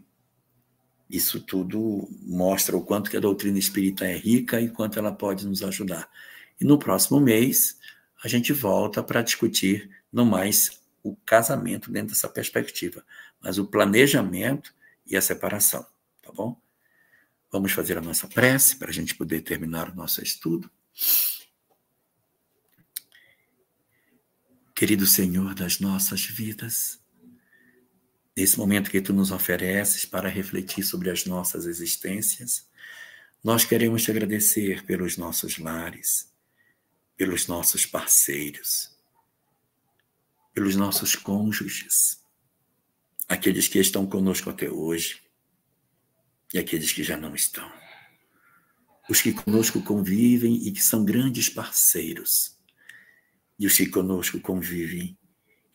isso tudo mostra o quanto que a doutrina espírita é rica e quanto ela pode nos ajudar. E no próximo mês, a gente volta para discutir, não mais o casamento dentro dessa perspectiva, mas o planejamento e a separação, tá bom? Vamos fazer a nossa prece para a gente poder terminar o nosso estudo. Querido Senhor das nossas vidas, nesse momento que Tu nos ofereces para refletir sobre as nossas existências, nós queremos Te agradecer pelos nossos lares, pelos nossos parceiros, pelos nossos cônjuges, aqueles que estão conosco até hoje e aqueles que já não estão. Os que conosco convivem e que são grandes parceiros, e os que conosco convivem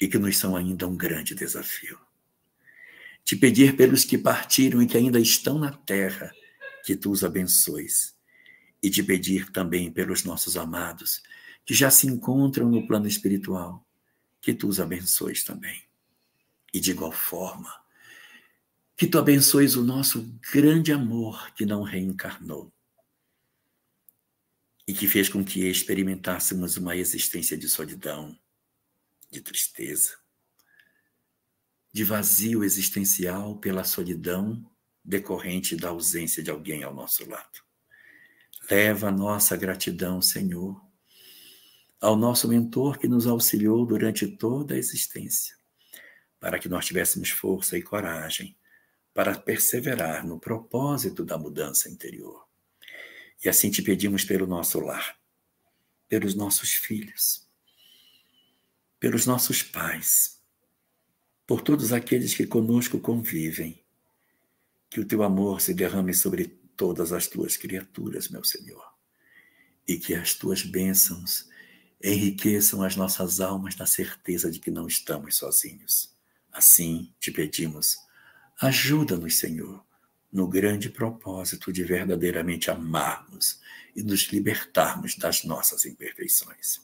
e que nos são ainda um grande desafio. Te pedir pelos que partiram e que ainda estão na terra, que tu os abençoes. E te pedir também pelos nossos amados, que já se encontram no plano espiritual, que tu os abençoes também. E de igual forma, que tu abençoes o nosso grande amor que não reencarnou e que fez com que experimentássemos uma existência de solidão, de tristeza, de vazio existencial pela solidão decorrente da ausência de alguém ao nosso lado. Leva a nossa gratidão, Senhor, ao nosso mentor que nos auxiliou durante toda a existência, para que nós tivéssemos força e coragem para perseverar no propósito da mudança interior. E assim te pedimos pelo nosso lar, pelos nossos filhos, pelos nossos pais, por todos aqueles que conosco convivem, que o teu amor se derrame sobre todas as tuas criaturas, meu Senhor, e que as tuas bênçãos enriqueçam as nossas almas na certeza de que não estamos sozinhos. Assim te pedimos, ajuda-nos, Senhor, no grande propósito de verdadeiramente amarmos e nos libertarmos das nossas imperfeições.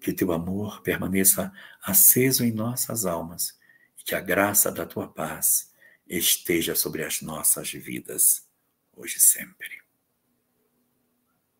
Que teu amor permaneça aceso em nossas almas e que a graça da tua paz esteja sobre as nossas vidas, hoje e sempre.